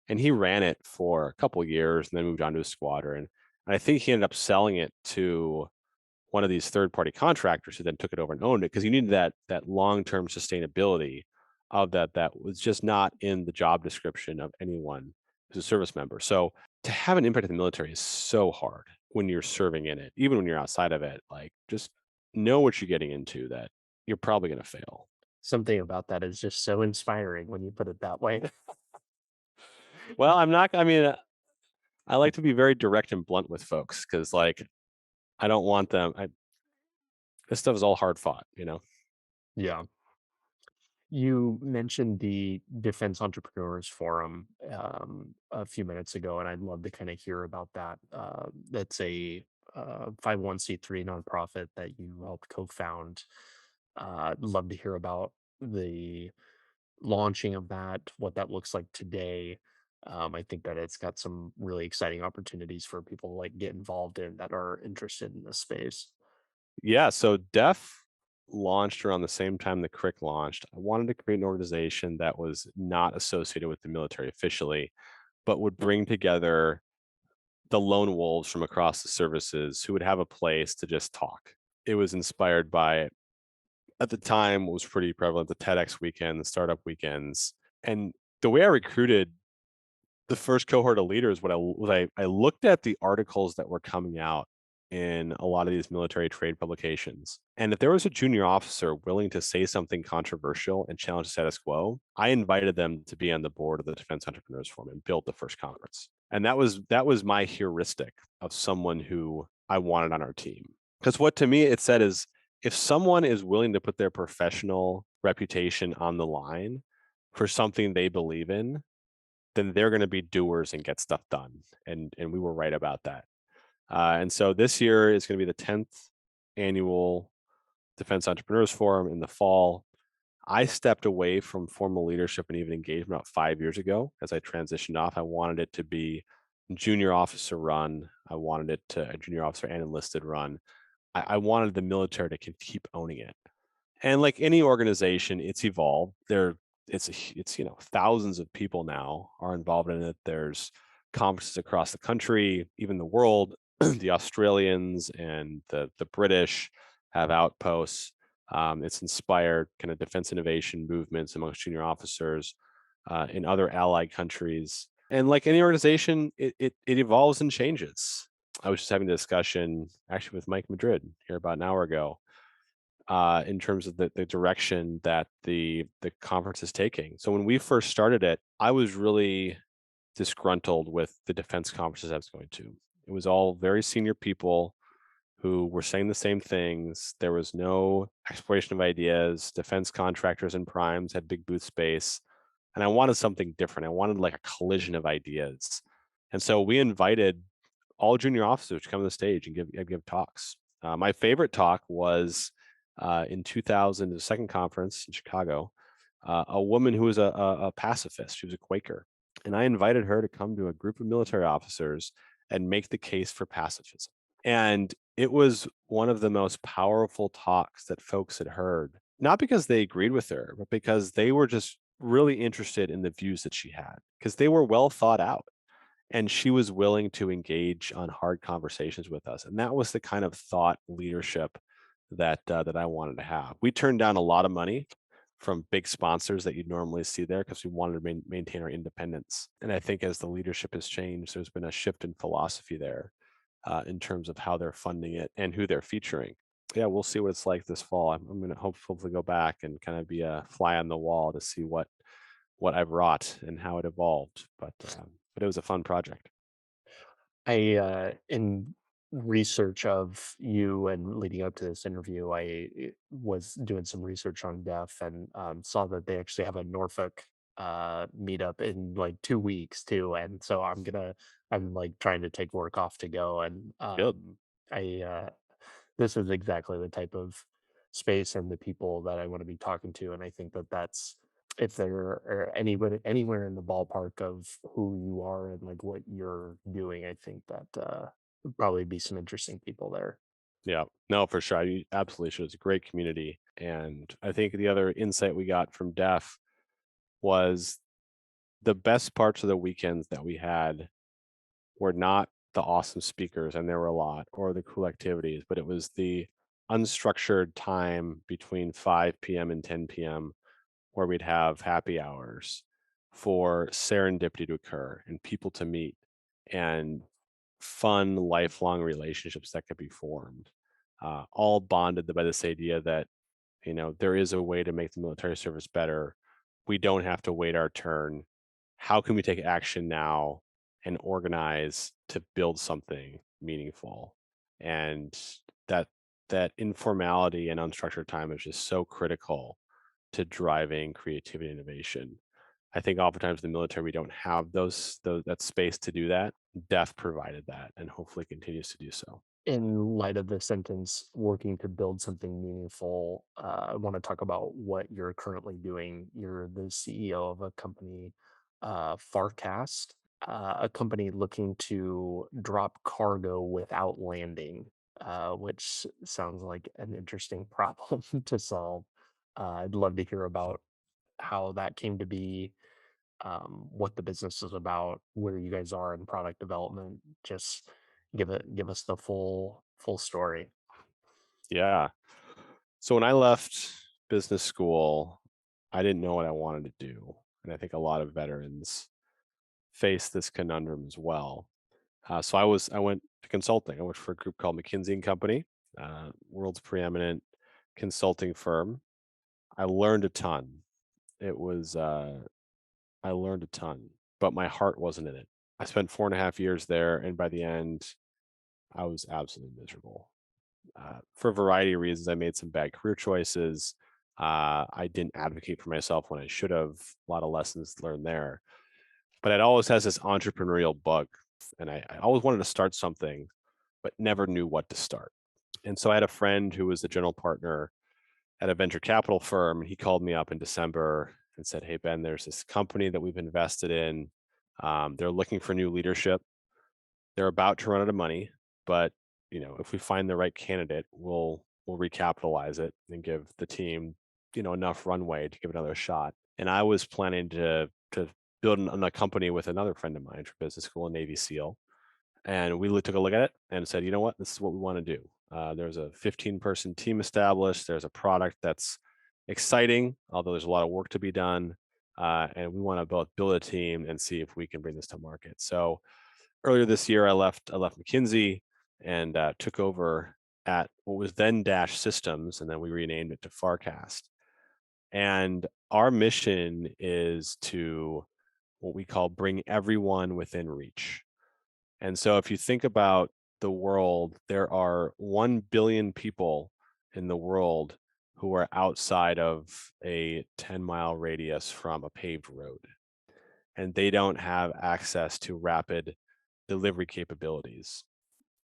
And he ran it for a couple of years and then moved on to a squadron. And I think he ended up selling it to one of these third-party contractors who then took it over and owned it because he needed that long-term sustainability of that was just not in the job description of anyone who's a service member. So to have an impact in the military is so hard when you're serving in it, even when you're outside of it. Like, just know what you're getting into, that you're probably going to fail. Something about that is just so inspiring when you put it that way. Well, I mean, I like to be very direct and blunt with folks because, like, I don't want them. This stuff is all hard fought. Yeah. You mentioned the Defense Entrepreneurs Forum a few minutes ago, and I'd love to kind of hear about that. That's a 501(c)(3) nonprofit that you helped co-found. Love to hear about the launching of that, what that looks like today. I think that it's got some really exciting opportunities for people to like get involved in that are interested in this space. Yeah, so DEF launched around the same time the CRIC launched. I wanted to create an organization that was not associated with the military officially, but would bring together the lone wolves from across the services who would have a place to just talk. It was inspired by, at the time, what was pretty prevalent, the TEDx weekend, the startup weekends. And the way I recruited the first cohort of leaders, I looked at the articles that were coming out in a lot of these military trade publications. And if there was a junior officer willing to say something controversial and challenge the status quo, I invited them to be on the board of the Defense Entrepreneurs Forum and built the first conference. And that was my heuristic of someone who I wanted on our team. Because what to me it said is, if someone is willing to put their professional reputation on the line for something they believe in, then they're going to be doers and get stuff done. And we were right about that. And so this year is going to be the 10th annual Defense Entrepreneurs Forum in the fall. I stepped away from formal leadership and even engagement about 5 years ago as I transitioned off. I wanted it to be junior officer run. I wanted it to a junior officer and enlisted run. I wanted the military to keep owning it. And like any organization, it's evolved. It's thousands of people now are involved in it. There's conferences across the country, even the world. The Australians and the British have outposts. It's inspired kind of defense innovation movements amongst junior officers in other allied countries. And like any organization, it evolves and changes. I was just having a discussion actually with Mike Madrid here about an hour ago in terms of the direction that the conference is taking. So when we first started it, I was really disgruntled with the defense conferences I was going to. It was all very senior people who were saying the same things. There was no exploration of ideas. Defense contractors and primes had big booth space. And I wanted something different. I wanted like a collision of ideas. And so we invited all junior officers to come to the stage and give talks. My favorite talk was in 2000, the second conference in Chicago, a woman who was a pacifist. She was a Quaker. And I invited her to come to a group of military officers and make the case for pacifism. And it was one of the most powerful talks that folks had heard, not because they agreed with her, but because they were just really interested in the views that she had, because they were well thought out. And she was willing to engage on hard conversations with us. And that was the kind of thought leadership that I wanted to have. We turned down a lot of money from big sponsors that you'd normally see there because we wanted to maintain our independence. And I think as the leadership has changed, there's been a shift in philosophy there in terms of how they're funding it and who they're featuring. Yeah, we'll see what it's like this fall. I'm going to hopefully go back and kind of be a fly on the wall to see what I've wrought and how it evolved. But it was a fun project. In research of you and leading up to this interview, was doing some research on Def and saw that they actually have a Norfolk meetup in like 2 weeks too. And so I'm like trying to take work off to go. And Good. I this is exactly the type of space and the people that I want to be talking to. And I think that that's if there are anywhere in the ballpark of who you are and like what you're doing, I think that would probably be some interesting people there. Yeah, no, for sure. I absolutely should. It's a great community. And I think the other insight we got from DEF was the best parts of the weekends that we had were not the awesome speakers, and there were a lot, or the cool activities, but it was the unstructured time between 5 p.m. and 10 p.m. where we'd have happy hours for serendipity to occur and people to meet and fun, lifelong relationships that could be formed, all bonded by this idea that, there is a way to make the military service better. We don't have to wait our turn. How can we take action now and organize to build something meaningful? And that informality and unstructured time is just so critical to driving creativity and innovation. I think oftentimes in the military we don't have that space to do that. DEF provided that and hopefully continues to do so. In light of the sentence, working to build something meaningful, I want to talk about what you're currently doing. You're the CEO of a company, Farcast, a company looking to drop cargo without landing, which sounds like an interesting problem to solve. I'd love to hear about how that came to be, what the business is about, where you guys are in product development. Just give us the full story. Yeah. So when I left business school, I didn't know what I wanted to do. And I think a lot of veterans face this conundrum as well. So I went to consulting. I worked for a group called McKinsey and Company, world's preeminent consulting firm. I learned a ton. It was I learned a ton, but my heart wasn't in it. I spent 4.5 years there, and by the end, I was absolutely miserable. For a variety of reasons, I made some bad career choices. I didn't advocate for myself when I should have. A lot of lessons learned there. but I'd always has this entrepreneurial bug. And I always wanted to start something, but never knew what to start. And so I had a friend who was the general partner at a venture capital firm. And he called me up in December and said, "Hey, Ben, there's this company that we've invested in. They're looking for new leadership. They're about to run out of money, but if we find the right candidate, we'll recapitalize it and give the team, enough runway to give it another shot." And I was planning to build a company with another friend of mine from business school, a Navy SEAL. And we took a look at it and said, you know what, this is what we want to do. There's a 15-person team established. There's a product that's exciting, although there's a lot of work to be done. And we want to both build a team and see if we can bring this to market. So earlier this year, I left Mckinsey and took over at what was then Dash Systems, and then we renamed it to Farcast. And our mission is to what we call bring everyone within reach. And so if you think about the world, there are 1 billion people in the world who are outside of a 10-mile radius from a paved road, and they don't have access to rapid delivery capabilities.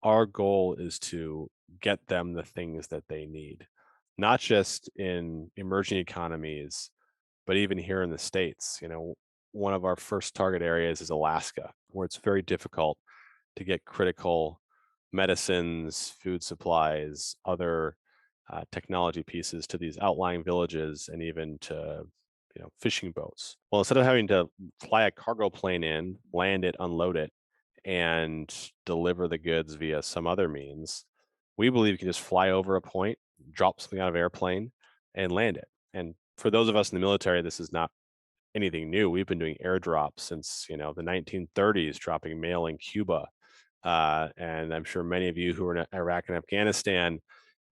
Our goal is to get them the things that they need, not just in emerging economies, but even here in the States. One of our first target areas is Alaska, where it's very difficult to get critical medicines, food supplies, other technology pieces to these outlying villages, and even to fishing boats. Well, instead of having to fly a cargo plane in, land it, unload it, and deliver the goods via some other means, we believe you can just fly over a point, drop something out of airplane, and land it. And for those of us in the military, this is not anything new. We've been doing airdrops since the 1930s, dropping mail in Cuba. And I'm sure many of you who are in Iraq and Afghanistan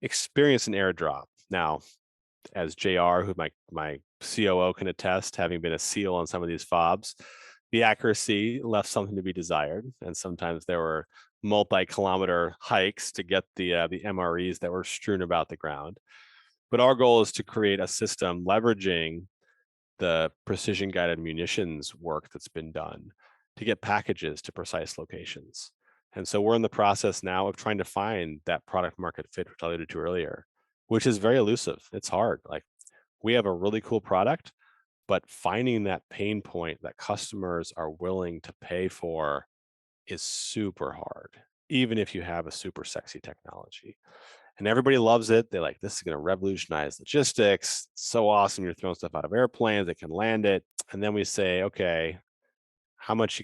experienced an airdrop. Now, as JR, who my COO can attest, having been a SEAL on some of these FOBs, the accuracy left something to be desired. And sometimes there were multi-kilometer hikes to get the MREs that were strewn about the ground. But our goal is to create a system leveraging the precision guided munitions work that's been done to get packages to precise locations. And so we're in the process now of trying to find that product market fit, which I alluded to earlier, which is very elusive. It's hard. Like, we have a really cool product, but finding that pain point that customers are willing to pay for is super hard, even if you have a super sexy technology. And everybody loves it. They're like, this is going to revolutionize logistics. It's so awesome. You're throwing stuff out of airplanes, they can land it. And then we say, okay, how much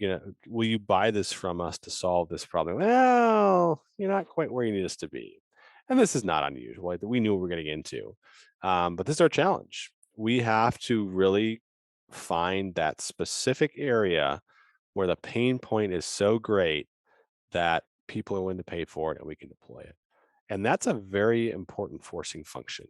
will you buy this from us to solve this problem? Well, you're not quite where you need us to be. And this is not unusual. We knew what we were getting into. But this is our challenge. We have to really find that specific area where the pain point is so great that people are willing to pay for it and we can deploy it. And that's a very important forcing function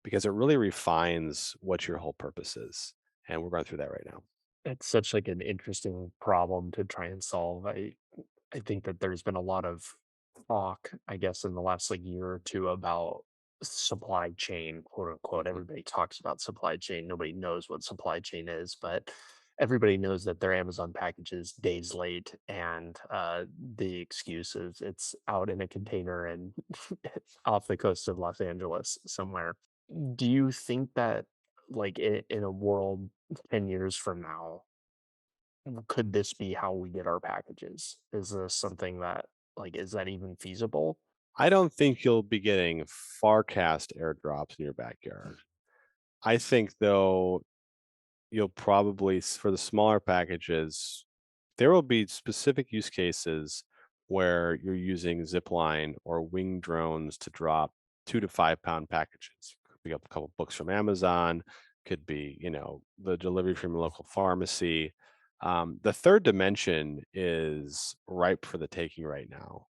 because it really refines what your whole purpose is. And we're going through that right now. It's such like an interesting problem to try and solve. I think that there's been a lot of talk, I guess, in the last like year or two about supply chain, quote unquote. Mhm. Everybody talks about supply chain. Nobody knows what supply chain is, but everybody knows that their Amazon package is days late, and the excuse is it's out in a container and off the coast of Los Angeles somewhere. Do you think that, like, in a world 10 years from now, could this be how we get our packages? Is this something that, like, is that even feasible? I don't think you'll be getting Farcast airdrops in your backyard. I think, though, you'll probably, for the smaller packages, there will be specific use cases where you're using zipline or wing drones to drop 2 to 5 pound packages. Could be a couple books from Amazon, could be, the delivery from a local pharmacy. The third dimension is ripe for the taking right now.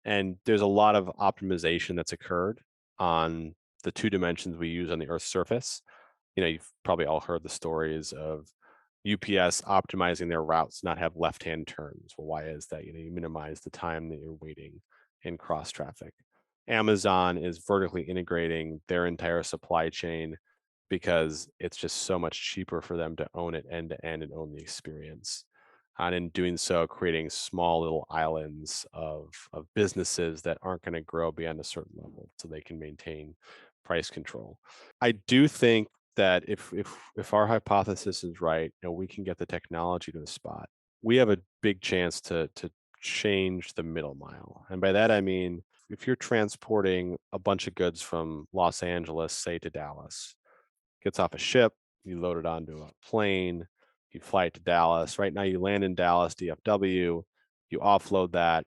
And there's a lot of optimization that's occurred on the 2 dimensions we use on the Earth's surface. You've probably all heard the stories of UPS optimizing their routes to not have left-hand turns. Well, why is that? You minimize the time that you're waiting in cross traffic. Amazon is vertically integrating their entire supply chain because it's just so much cheaper for them to own it end to end and own the experience. and in doing so, creating small little islands of businesses that aren't going to grow beyond a certain level, so they can maintain price control. I do think that if our hypothesis is right, we can get the technology to the spot. We have a big chance to change the middle mile, and by that I mean if you're transporting a bunch of goods from Los Angeles, say, to Dallas, gets off a ship, you load it onto a plane, you fly it to Dallas. Right now, you land in Dallas, DFW, you offload that.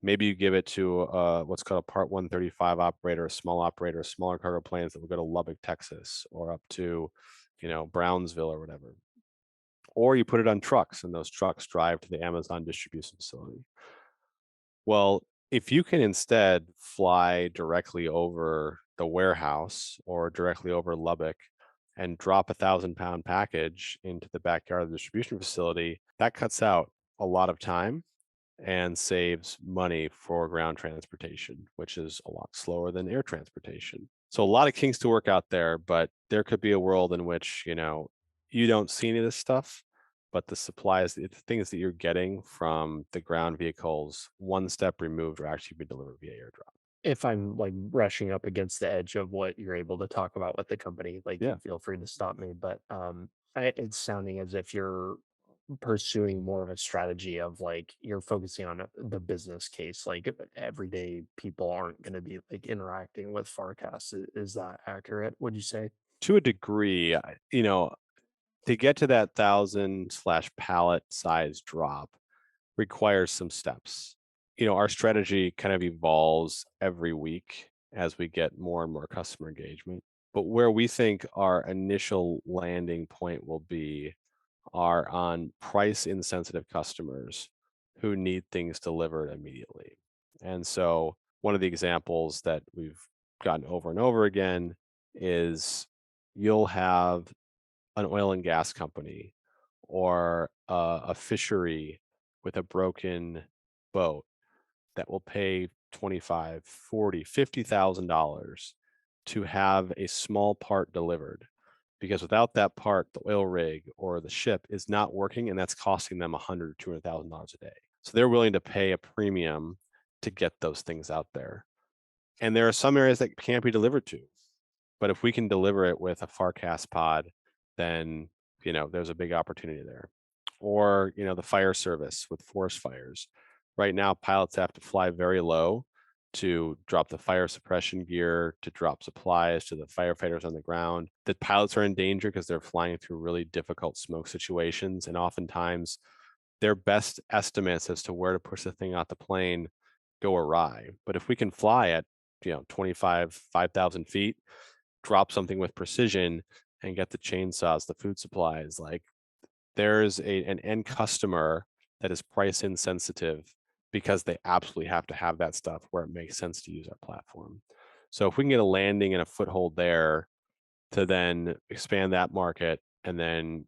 Maybe you give it to what's called a Part 135 operator, a small operator, smaller cargo planes that will go to Lubbock, Texas, or up to, Brownsville or whatever. Or you put it on trucks, and those trucks drive to the Amazon distribution facility. Well, if you can instead fly directly over the warehouse or directly over Lubbock and drop 1,000-pound package into the backyard of the distribution facility, that cuts out a lot of time and saves money for ground transportation, which is a lot slower than air transportation. So a lot of kinks to work out there, but there could be a world in which, you don't see any of this stuff, but the supplies, the things that you're getting from the ground vehicles, one step removed, are actually be delivered via airdrop. If I'm like brushing up against the edge of what you're able to talk about with the company, like Yeah. feel free to stop me. But it's sounding as if you're pursuing more of a strategy of like you're focusing on the business case. Like everyday people aren't going to be like interacting with Farcast. Is that accurate? Would you say? To a degree, to get to that 1,000/pallet size drop requires some steps. Our strategy kind of evolves every week as we get more and more customer engagement. But where we think our initial landing point will be are on price insensitive customers who need things delivered immediately. And so one of the examples that we've gotten over and over again is you'll have an oil and gas company or a fishery with a broken boat that will pay 25, 40, $50,000 to have a small part delivered, because without that part, the oil rig or the ship is not working, and that's costing them $100,000 or $200,000 a day. So they're willing to pay a premium to get those things out there. And there are some areas that can't be delivered to, but if we can deliver it with a Farcast pod, then there's a big opportunity there. Or the fire service with forest fires. Right now, pilots have to fly very low to drop the fire suppression gear, to drop supplies to the firefighters on the ground. The pilots are in danger because they're flying through really difficult smoke situations, and oftentimes their best estimates as to where to push the thing out the plane go awry. But if we can fly at 5,000 feet, drop something with precision, and get the chainsaws, the food supplies, like there's an end customer that is price insensitive because they absolutely have to have that stuff where it makes sense to use our platform. So if we can get a landing and a foothold there to then expand that market and then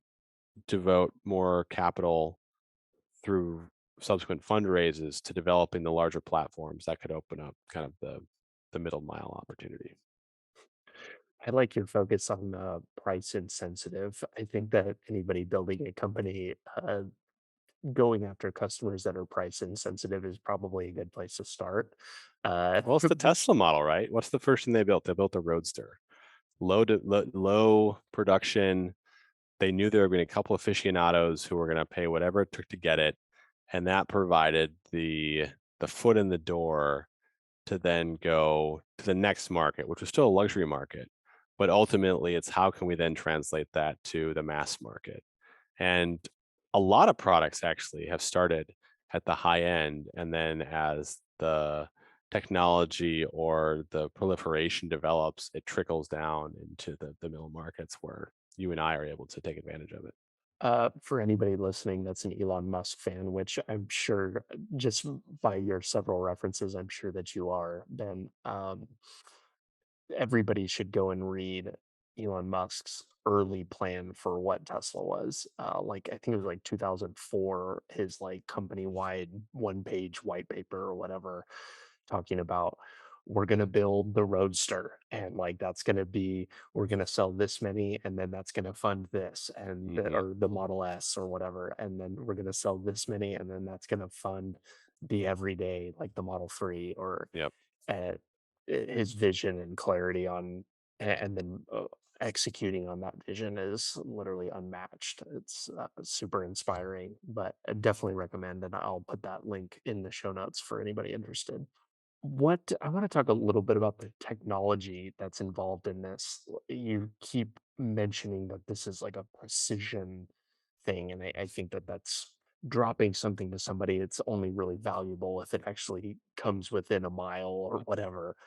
devote more capital through subsequent fundraisers to developing the larger platforms, that could open up kind of the middle mile opportunity. I like your focus on price insensitive. I think that anybody building a company going after customers that are price insensitive is probably a good place to start. Well, it's the Tesla model, right? What's the first thing they built? They built a Roadster. Low production. They knew there were going to be a couple of aficionados who were going to pay whatever it took to get it, and that provided the foot in the door to then go to the next market, which was still a luxury market. But ultimately, it's how can we then translate that to the mass market? And a lot of products actually have started at the high end, and then as the technology or the proliferation develops, it trickles down into the middle markets where you and I are able to take advantage of it. For anybody listening that's an Elon Musk fan, which I'm sure just by your several references, I'm sure that you are, then everybody should go and read Elon Musk's early plan for what Tesla was. Like I think it was like 2004, his like company wide one page white paper or whatever, talking about we're going to build the Roadster, and like we're going to sell this many, and then that's going to fund this, Hmm. or the Model S or whatever, and then we're going to sell this many, and then that's going to fund the everyday, like the Model 3, or Yep. uh, his vision and clarity on, and then executing on that vision is literally unmatched. It's super inspiring, but I definitely recommend, and I'll put that link in the show notes for anybody interested. What I want to talk a little bit about the technology that's involved in this. You keep mentioning that this is like a precision thing, and I think that that's dropping something to somebody. It's only really valuable if it actually comes within a mile or whatever.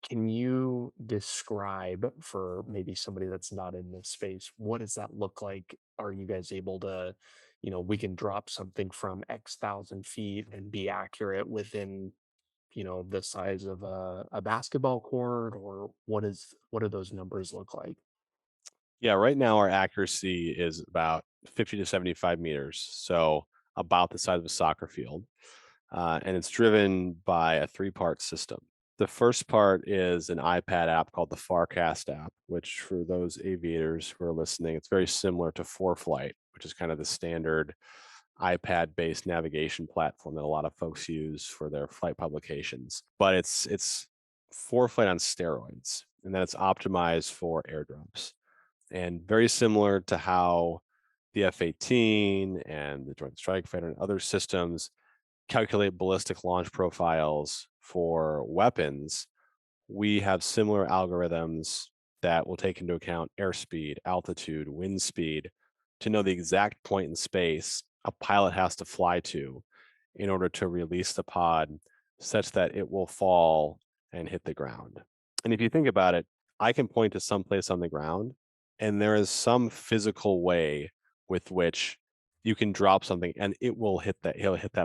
Can you describe, for maybe somebody that's not in this space, what does that look like? Are you guys able to, we can drop something from X thousand feet and be accurate within, the size of a basketball court, or what do those numbers look like? Yeah, right now our accuracy is about 50 to 75 meters, so about the size of a soccer field. And it's driven by a three-part system. The first part is an iPad app called the Farcast app, which for those aviators who are listening, it's very similar to ForeFlight, which is kind of the standard iPad-based navigation platform that a lot of folks use for their flight publications. But it's ForeFlight on steroids, and then it's optimized for airdrops. And very similar to how the F-18 and the Joint Strike Fighter and other systems calculate ballistic launch profiles for weapons, we have similar algorithms that will take into account airspeed, altitude, wind speed to know the exact point in space a pilot has to fly to in order to release the pod such that it will fall and hit the ground. And if you think about it, I can point to some place on the ground, and there is some physical way with which you can drop something and he'll hit that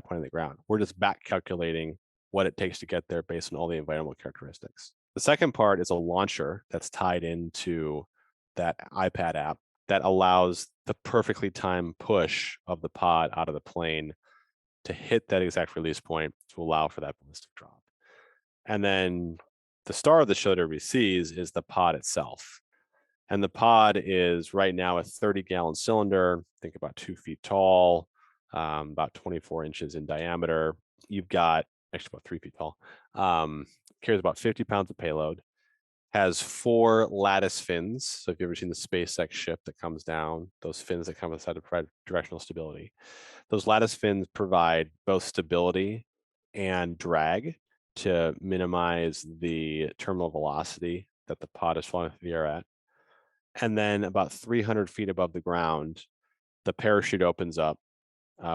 point on the ground. We're just back calculating what it takes to get there based on all the environmental characteristics. The second part is a launcher that's tied into that iPad app that allows the perfectly timed push of the pod out of the plane to hit that exact release point to allow for that ballistic drop. And then the star of the show that everybody sees is the pod itself. And the pod is right now a 30-gallon cylinder, think about 2 feet tall, about 24 inches in diameter. You've got, actually about 3 feet tall, carries about 50 pounds of payload, has 4 lattice fins. So if you've ever seen the SpaceX ship that comes down, those fins that come inside to provide directional stability, those lattice fins provide both stability and drag to minimize the terminal velocity that the pod is flying through the air at. And then about 300 feet above the ground, the parachute opens up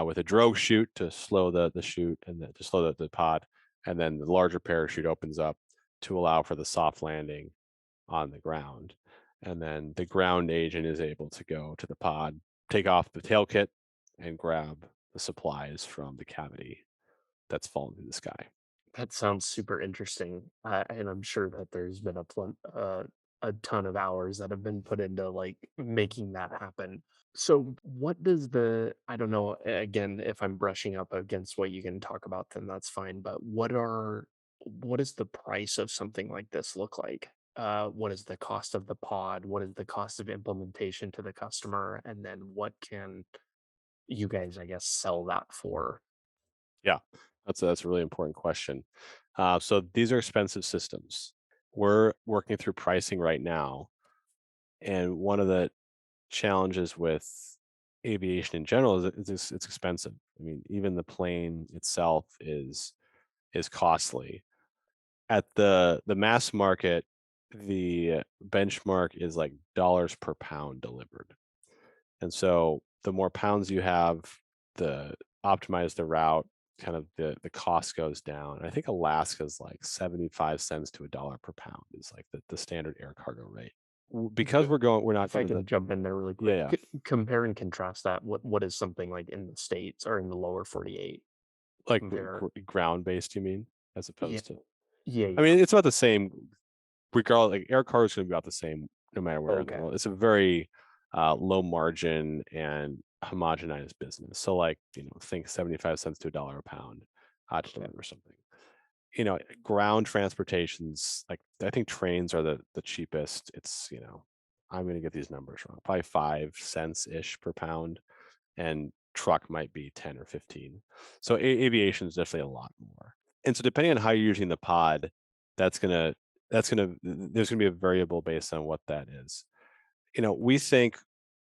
with a drogue chute to slow the chute and to slow the pod. And then the larger parachute opens up to allow for the soft landing on the ground. And then the ground agent is able to go to the pod, take off the tail kit, and grab the supplies from the cavity that's fallen through the sky. That sounds super interesting, and I'm sure that there's been a ton of hours that have been put into like making that happen. So, what does the I don't know, again, if I'm brushing up against what you can talk about, then that's fine. But what does the price of something like this look like? What is the cost of the pod? What is the cost of implementation to the customer? And then what can you guys, I guess, sell that for? Yeah, that's a really important question. So these are expensive systems. We're working through pricing right now, and one of the challenges with aviation in general is it's expensive. I mean, even the plane itself is costly. At the mass market, the benchmark is like dollars per pound delivered. And so the more pounds you have, the optimize the route, kind of the cost goes down. And I think Alaska's like 75 cents to $1 per pound is like the standard air cargo rate. Because we're not If I going to can jump in there really yeah, quick, yeah, compare and contrast that. What is something like in the States or in the lower 48? like Compare. ground based, you mean, as Yeah. opposed to, Yeah, I yeah. mean, it's about the same, regardless, like air cargo is going to be about the same no matter where in the Okay. world. It's a very low margin and homogenized business. So like, think 75 cents to $1 a pound to Okay. deliver something. ground transportations, like I think trains are the cheapest. It's, I'm going to get these numbers wrong, probably 5 cents ish per pound, and truck might be 10 or 15. So aviation is definitely a lot more. And so depending on how you're using the pod, that's gonna there's gonna be a variable based on what that is. We think,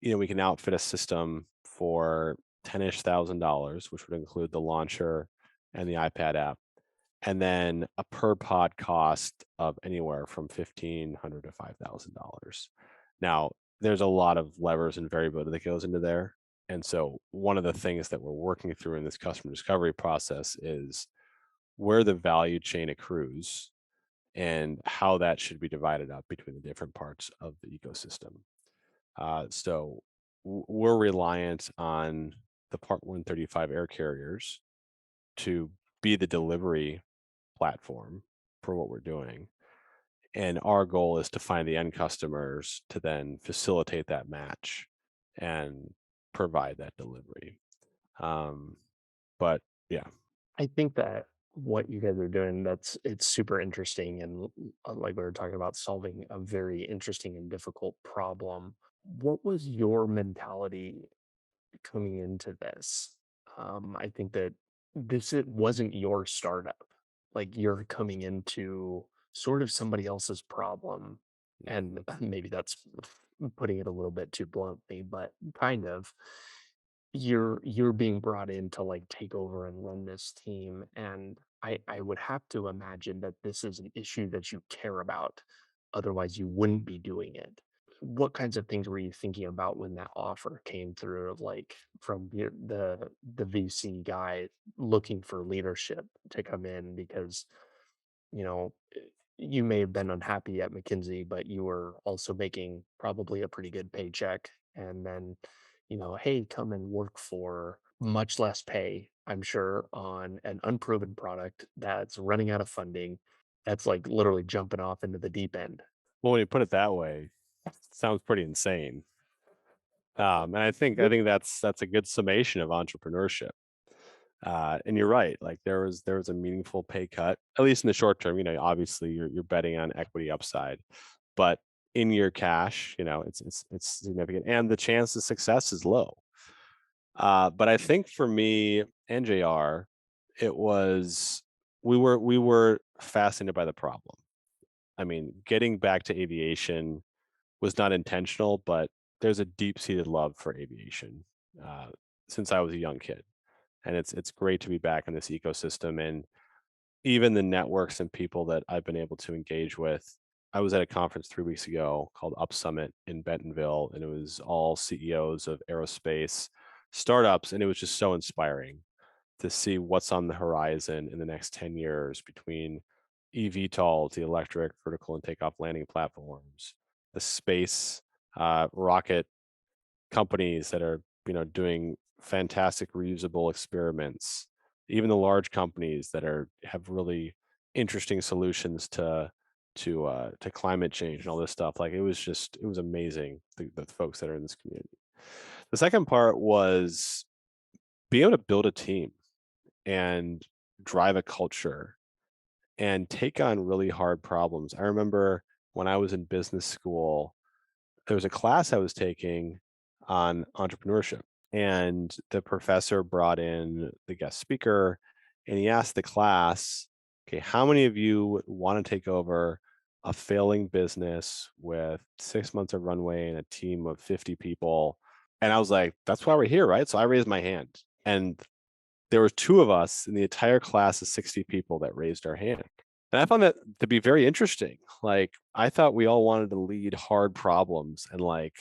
we can outfit a system for 10-ish thousand dollars, which would include the launcher and the iPad app, and then a per pod cost of anywhere from $1,500 to $5,000. Now, there's a lot of levers and variability that goes into there. And so one of the things that we're working through in this customer discovery process is where the value chain accrues and how that should be divided up between the different parts of the ecosystem. So we're reliant on the Part 135 air carriers to be the delivery platform for what we're doing. And our goal is to find the end customers to then facilitate that match and provide that delivery. But yeah. I think that what you guys are doing, it's super interesting. And like we were talking about, solving a very interesting and difficult problem. What was your mentality coming into this? I think that it wasn't your startup. Like, you're coming into sort of somebody else's problem. And maybe that's putting it a little bit too bluntly, but kind of, you're being brought in to like take over and run this team. And I would have to imagine that this is an issue that you care about. Otherwise you wouldn't be doing it. What kinds of things were you thinking about when that offer came through, of like, from the VC guy looking for leadership to come in? Because, you know, you may have been unhappy at McKinsey, but you were also making probably a pretty good paycheck. And then, hey, come and work for much less pay, I'm sure, on an unproven product that's running out of funding. That's like literally jumping off into the deep end. Well, when you put it that way, it sounds pretty insane. And I think that's a good summation of entrepreneurship. And you're right. Like there was a meaningful pay cut, at least in the short term. Obviously you're betting on equity upside, but in your cash, it's significant, and the chance of success is low. But I think for me and JR, it was we were fascinated by the problem. I mean, getting back to aviation was not intentional, but there's a deep-seated love for aviation uh, since I was a young kid, and it's great to be back in this ecosystem. And even the networks and people that I've been able to engage with. I was at a conference 3 weeks ago called Up Summit in Bentonville, and it was all CEOs of aerospace startups, and it was just so inspiring to see what's on the horizon in the next 10 years between eVTOLs, the electric vertical and takeoff landing platforms, the space rocket companies that are doing fantastic reusable experiments, even the large companies that have really interesting solutions to climate change and all this stuff. Like, it was amazing, the folks that are in this community. The second part was being able to build a team and drive a culture and take on really hard problems. I remember when I was in business school, there was a class I was taking on entrepreneurship, and the professor brought in the guest speaker, and he asked the class, okay, how many of you want to take over a failing business with 6 months of runway and a team of 50 people? And I was like, that's why we're here, right? So I raised my hand, and there were two of us in the entire class of 60 people that raised our hand. And I found that to be very interesting. Like, I thought we all wanted to lead hard problems and like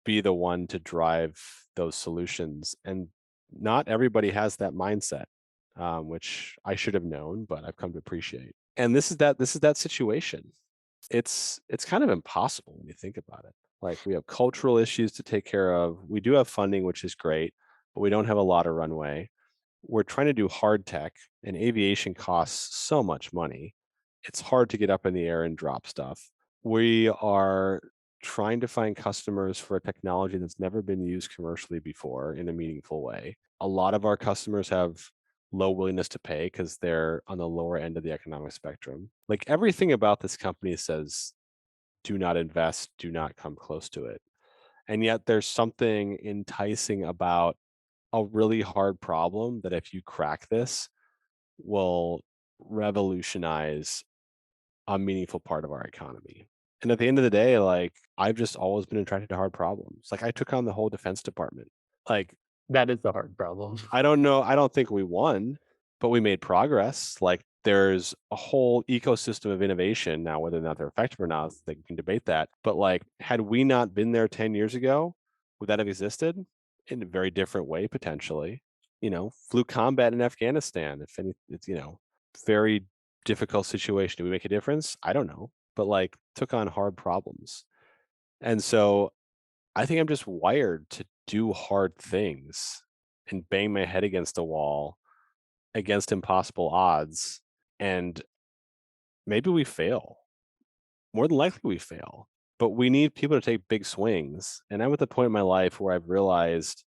be the one to drive those solutions. And not everybody has that mindset, which I should have known, but I've come to appreciate. And this is that situation. It's kind of impossible when you think about it. Like, we have cultural issues to take care of. We do have funding, which is great, but we don't have a lot of runway. We're trying to do hard tech, and aviation costs so much money. It's hard to get up in the air and drop stuff. We are trying to find customers for a technology that's never been used commercially before in a meaningful way. A lot of our customers have low willingness to pay because they're on the lower end of the economic spectrum. Like everything about this company says, do not invest, do not come close to it. And yet there's something enticing about a really hard problem that if you crack this will revolutionize a meaningful part of our economy. And at the end of the day, like I've just always been attracted to hard problems. Like I took on the whole defense department. Like That is the hard problem. I don't know, I don't think we won, but we made progress. Like there's a whole ecosystem of innovation now, whether or not they're effective or not, they can debate that. But like, had we not been there 10 years ago, would that have existed in a very different way, potentially? Flew combat in Afghanistan. If any, it's, very difficult situation. Do we make a difference? I don't know, but like took on hard problems. And so I think I'm just wired to do hard things and bang my head against a wall against impossible odds. And maybe we fail. More than likely, we fail. But we need people to take big swings. And I'm at the point in my life where I've realized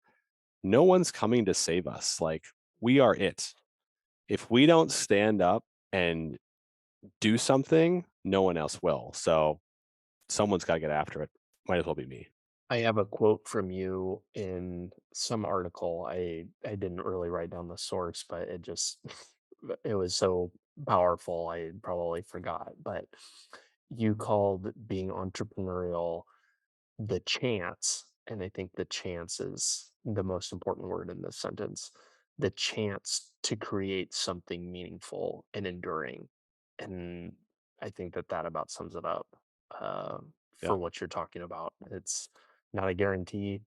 no one's coming to save us. Like, we are it. If we don't stand up and do something, no one else will. So someone's got to get after it. Might as well be me. I have a quote from you in some article. I didn't really write down the source, but it just it was so powerful I probably forgot. But you called being entrepreneurial the chance, and I think the chance is the most important word in this sentence, the chance to create something meaningful and enduring. And I think that that about sums it up uh, Yeah. for what you're talking about. It's not a guarantee.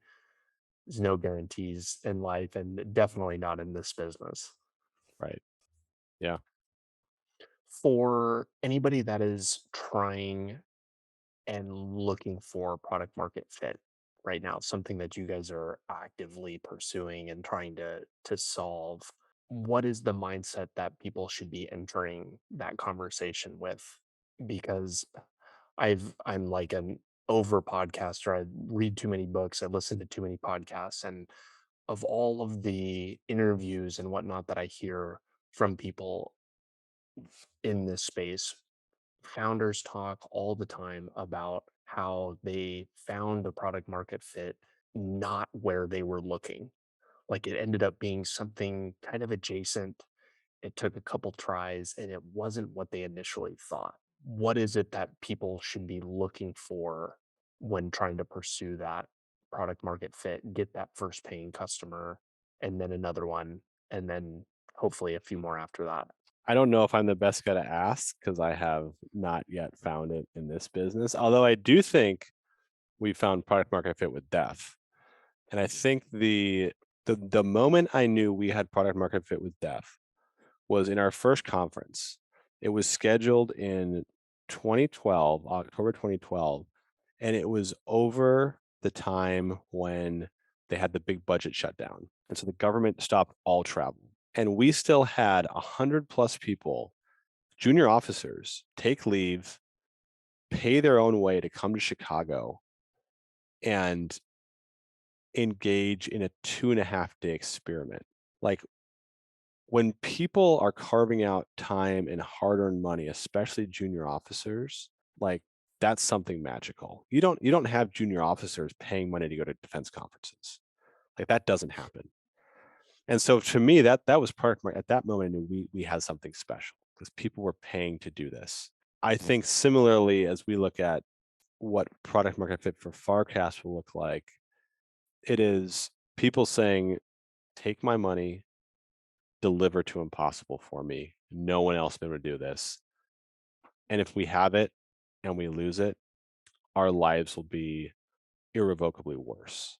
There's no guarantees in life, and definitely not in this business. Right. Yeah. For anybody that is trying and looking for product market fit right now, something that you guys are actively pursuing and trying to solve, what is the mindset that people should be entering that conversation with? Because I'm like an over podcaster. I read too many books, I listen to too many podcasts, and of all of the interviews and whatnot that I hear from people in this space, founders talk all the time about how they found the product market fit not where they were looking. Like it ended up being something kind of adjacent. It took a couple tries and it wasn't what they initially thought. What is it that people should be looking for when trying to pursue that product market fit, get that first paying customer, and then another one, and then hopefully a few more after that? I don't know if I'm the best guy to ask because I have not yet found it in this business. Although I do think we found product market fit with Def. And I think the moment I knew we had product market fit with Def was in our first conference. It was scheduled in 2012, October 2012, and it was over the time when they had the big budget shutdown. And so the government stopped all travel. And we still had 100 plus people, junior officers, take leave, pay their own way to come to Chicago and engage in a 2.5-day experiment. Like when people are carving out time and hard-earned money, especially junior officers, like that's something magical. You don't have junior officers paying money to go to defense conferences. Like that doesn't happen. And so to me, that was part of at that moment I knew we had something special because people were paying to do this. I think similarly, as we look at what product market fit for Farcast will look like, it is people saying, take my money, deliver to impossible for me. No one else been able to do this. And if we have it and we lose it, our lives will be irrevocably worse.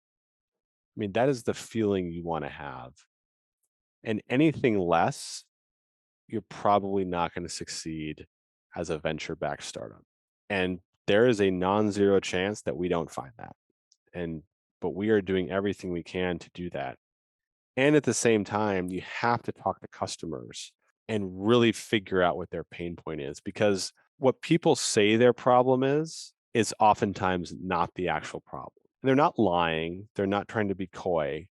I mean, that is the feeling you want to have. And anything less, you're probably not going to succeed as a venture backed startup. And there is a non-zero chance that we don't find that. But we are doing everything we can to do that. And at the same time, you have to talk to customers and really figure out what their pain point is, because what people say their problem is oftentimes not the actual problem. They're not lying. They're not trying to be coy.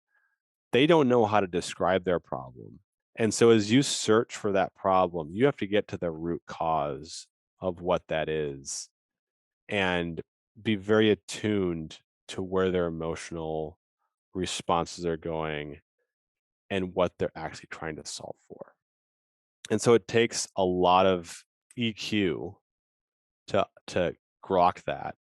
They don't know how to describe their problem. And so as you search for that problem, you have to get to the root cause of what that is and be very attuned to where their emotional responses are going and what they're actually trying to solve for. And so it takes a lot of EQ to grok that.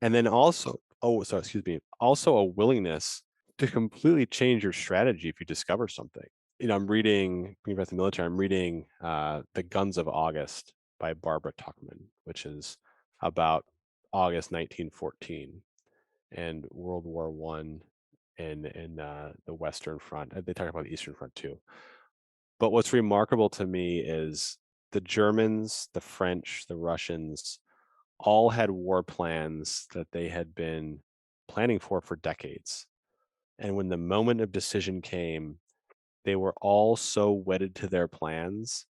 And then also, also a willingness to completely change your strategy if you discover something. I'm reading, being about the military, I'm reading The Guns of August by Barbara Tuchman, which is about August 1914 and World War One in the Western Front. They talk about the Eastern Front too. But what's remarkable to me is the Germans, the French, the Russians all had war plans that they had been planning for decades. And when the moment of decision came, they were all so wedded to their plans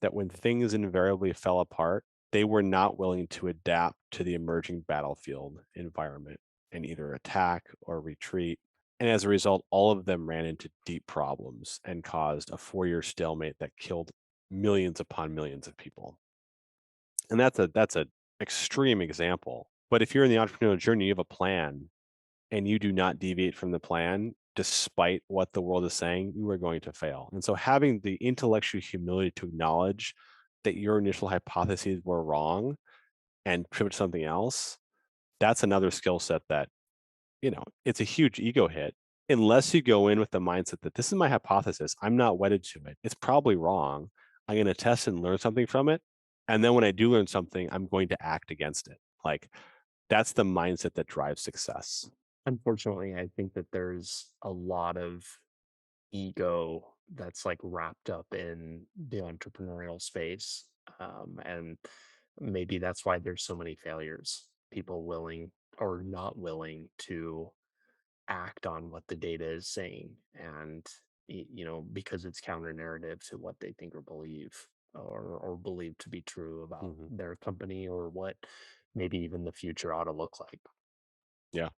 that when things invariably fell apart, they were not willing to adapt to the emerging battlefield environment and either attack or retreat. And as a result, all of them ran into deep problems and caused a 4-year stalemate that killed millions upon millions of people. And that's a extreme example. But if you're in the entrepreneurial journey, you have a plan and you do not deviate from the plan, despite what the world is saying, you are going to fail. And so having the intellectual humility to acknowledge that your initial hypotheses were wrong and pivot to something else, that's another skill set that, it's a huge ego hit. Unless you go in with the mindset that this is my hypothesis, I'm not wedded to it. It's probably wrong. I'm going to test and learn something from it. And then when I do learn something, I'm going to act against it. Like that's the mindset that drives success. Unfortunately, I think that there's a lot of ego that's like wrapped up in the entrepreneurial space. And maybe that's why there's so many failures. People willing or not willing to act on what the data is saying. And, because it's counter narrative to what they think or believe or believe to be true about Mhm. their company or what maybe even the future ought to look like. Yeah,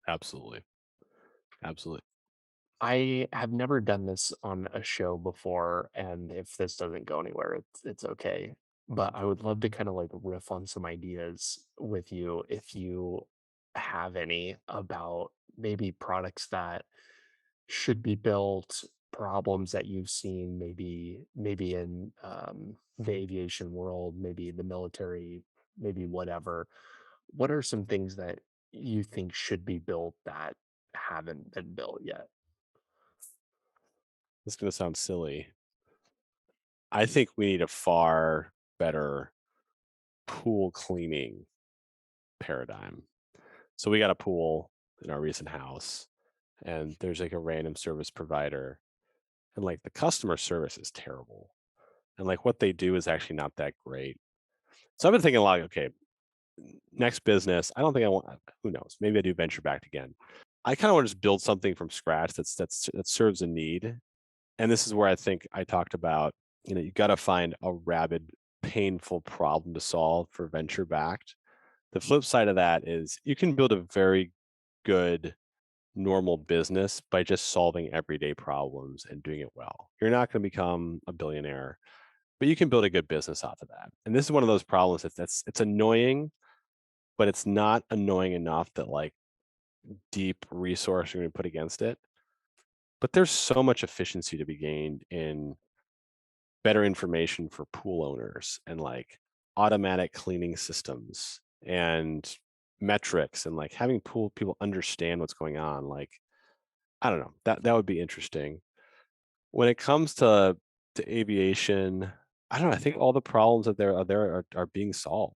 absolutely. Absolutely. I have never done this on a show before, and if this doesn't go anywhere, it's okay. But I would love to kind of like riff on some ideas with you if you have any about maybe products that should be built, problems that you've seen maybe in the aviation world, maybe the military, maybe whatever. What are some things that you think should be built that haven't been built yet? It's going to sound silly. I think we need a far better pool cleaning paradigm. So we got a pool in our recent house, and there's like a random service provider, and like the customer service is terrible. And like what they do is actually not that great. So I've been thinking a lot, okay, next business, I don't think I want, who knows, maybe I do venture back again. I kind of want to just build something from scratch that serves a need. And this is where I think I talked about, you got to find a rabid, painful problem to solve for venture backed. The flip side of that is you can build a very good normal business by just solving everyday problems and doing it well. You're not going to become a billionaire, but you can build a good business off of that. And this is one of those problems that's it's annoying, but it's not annoying enough that like deep resource you're going to put against it. But there's so much efficiency to be gained in better information for pool owners and like automatic cleaning systems and metrics and like having pool people understand what's going on. Like, I don't know, that would be interesting. When it comes to aviation, I don't know, I think all the problems that are being solved.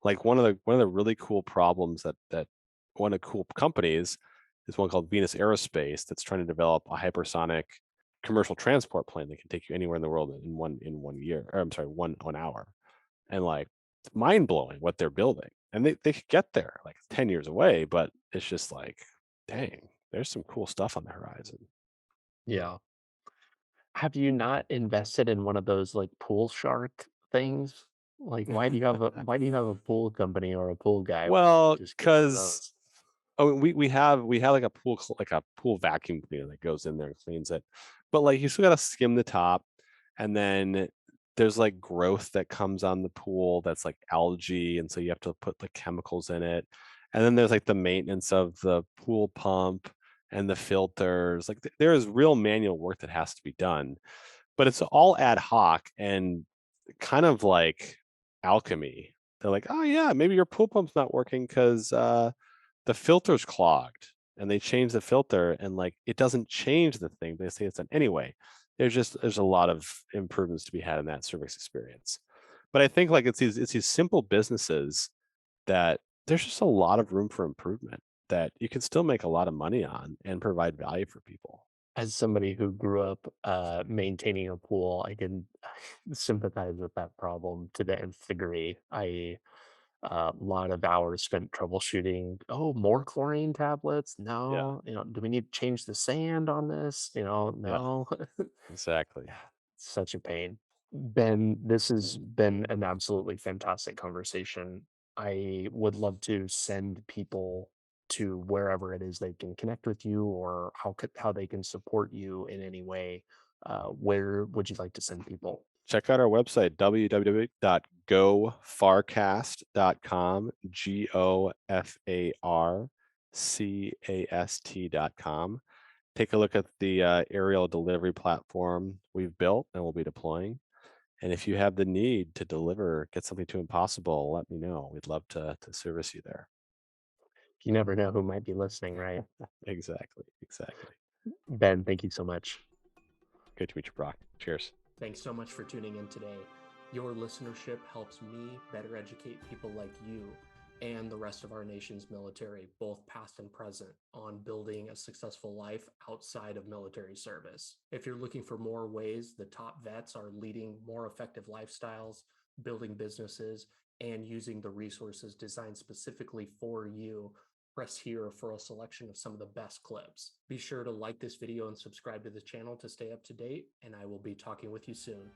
Like one of the really cool problems that one of the cool companies is one called Venus Aerospace that's trying to develop a hypersonic commercial transport plane that can take you anywhere in the world in 1 year, or I'm sorry, 1 hour. And like it's mind blowing what they're building. And they could get there like 10 years away, but it's just like, dang, there's some cool stuff on the horizon. Yeah. Have you not invested in one of those, like, pool shark things? Like, why do you have a pool company or a pool guy? Why Well, don't you just get one of because those? we have like a pool vacuum cleaner that goes in there and cleans it, but like you still got to skim the top. And then there's like growth that comes on the pool that's like algae. And so you have to put the chemicals in it. And then there's like the maintenance of the pool pump and the filters. Like there is real manual work that has to be done, but it's all ad hoc and kind of like alchemy. They're like, oh yeah, maybe your pool pump's not working because the filter's clogged, and they change the filter, and like it doesn't change the thing. They say it's done anyway. There's a lot of improvements to be had in that service experience. But I think like it's these simple businesses that there's just a lot of room for improvement that you can still make a lot of money on and provide value for people. As somebody who grew up maintaining a pool, I can sympathize with that problem to the nth degree. A lot of hours spent troubleshooting. Oh, more chlorine tablets? Yeah. No. Do we need to change the sand on this? Yeah, No. exactly. Yeah, such a pain. Ben, this has been an absolutely fantastic conversation. I would love to send people to wherever it is they can connect with you, or how they can support you in any way. Where would you like to send people? Check out our website, www.gofarcast.com, GOFARCAST.com. Take a look at the aerial delivery platform we've built and we'll be deploying. And if you have the need to deliver, get something to Impossible, let me know. We'd love to service you there. You never know who might be listening, right? Exactly. Exactly. Ben, thank you so much. Good to meet you, Brock. Cheers. Thanks so much for tuning in today. Your listenership helps me better educate people like you and the rest of our nation's military, both past and present, on building a successful life outside of military service. If you're looking for more ways the top vets are leading more effective lifestyles, building businesses, and using the resources designed specifically for you, press here for a selection of some of the best clips. Be sure to like this video and subscribe to the channel to stay up to date, and I will be talking with you soon.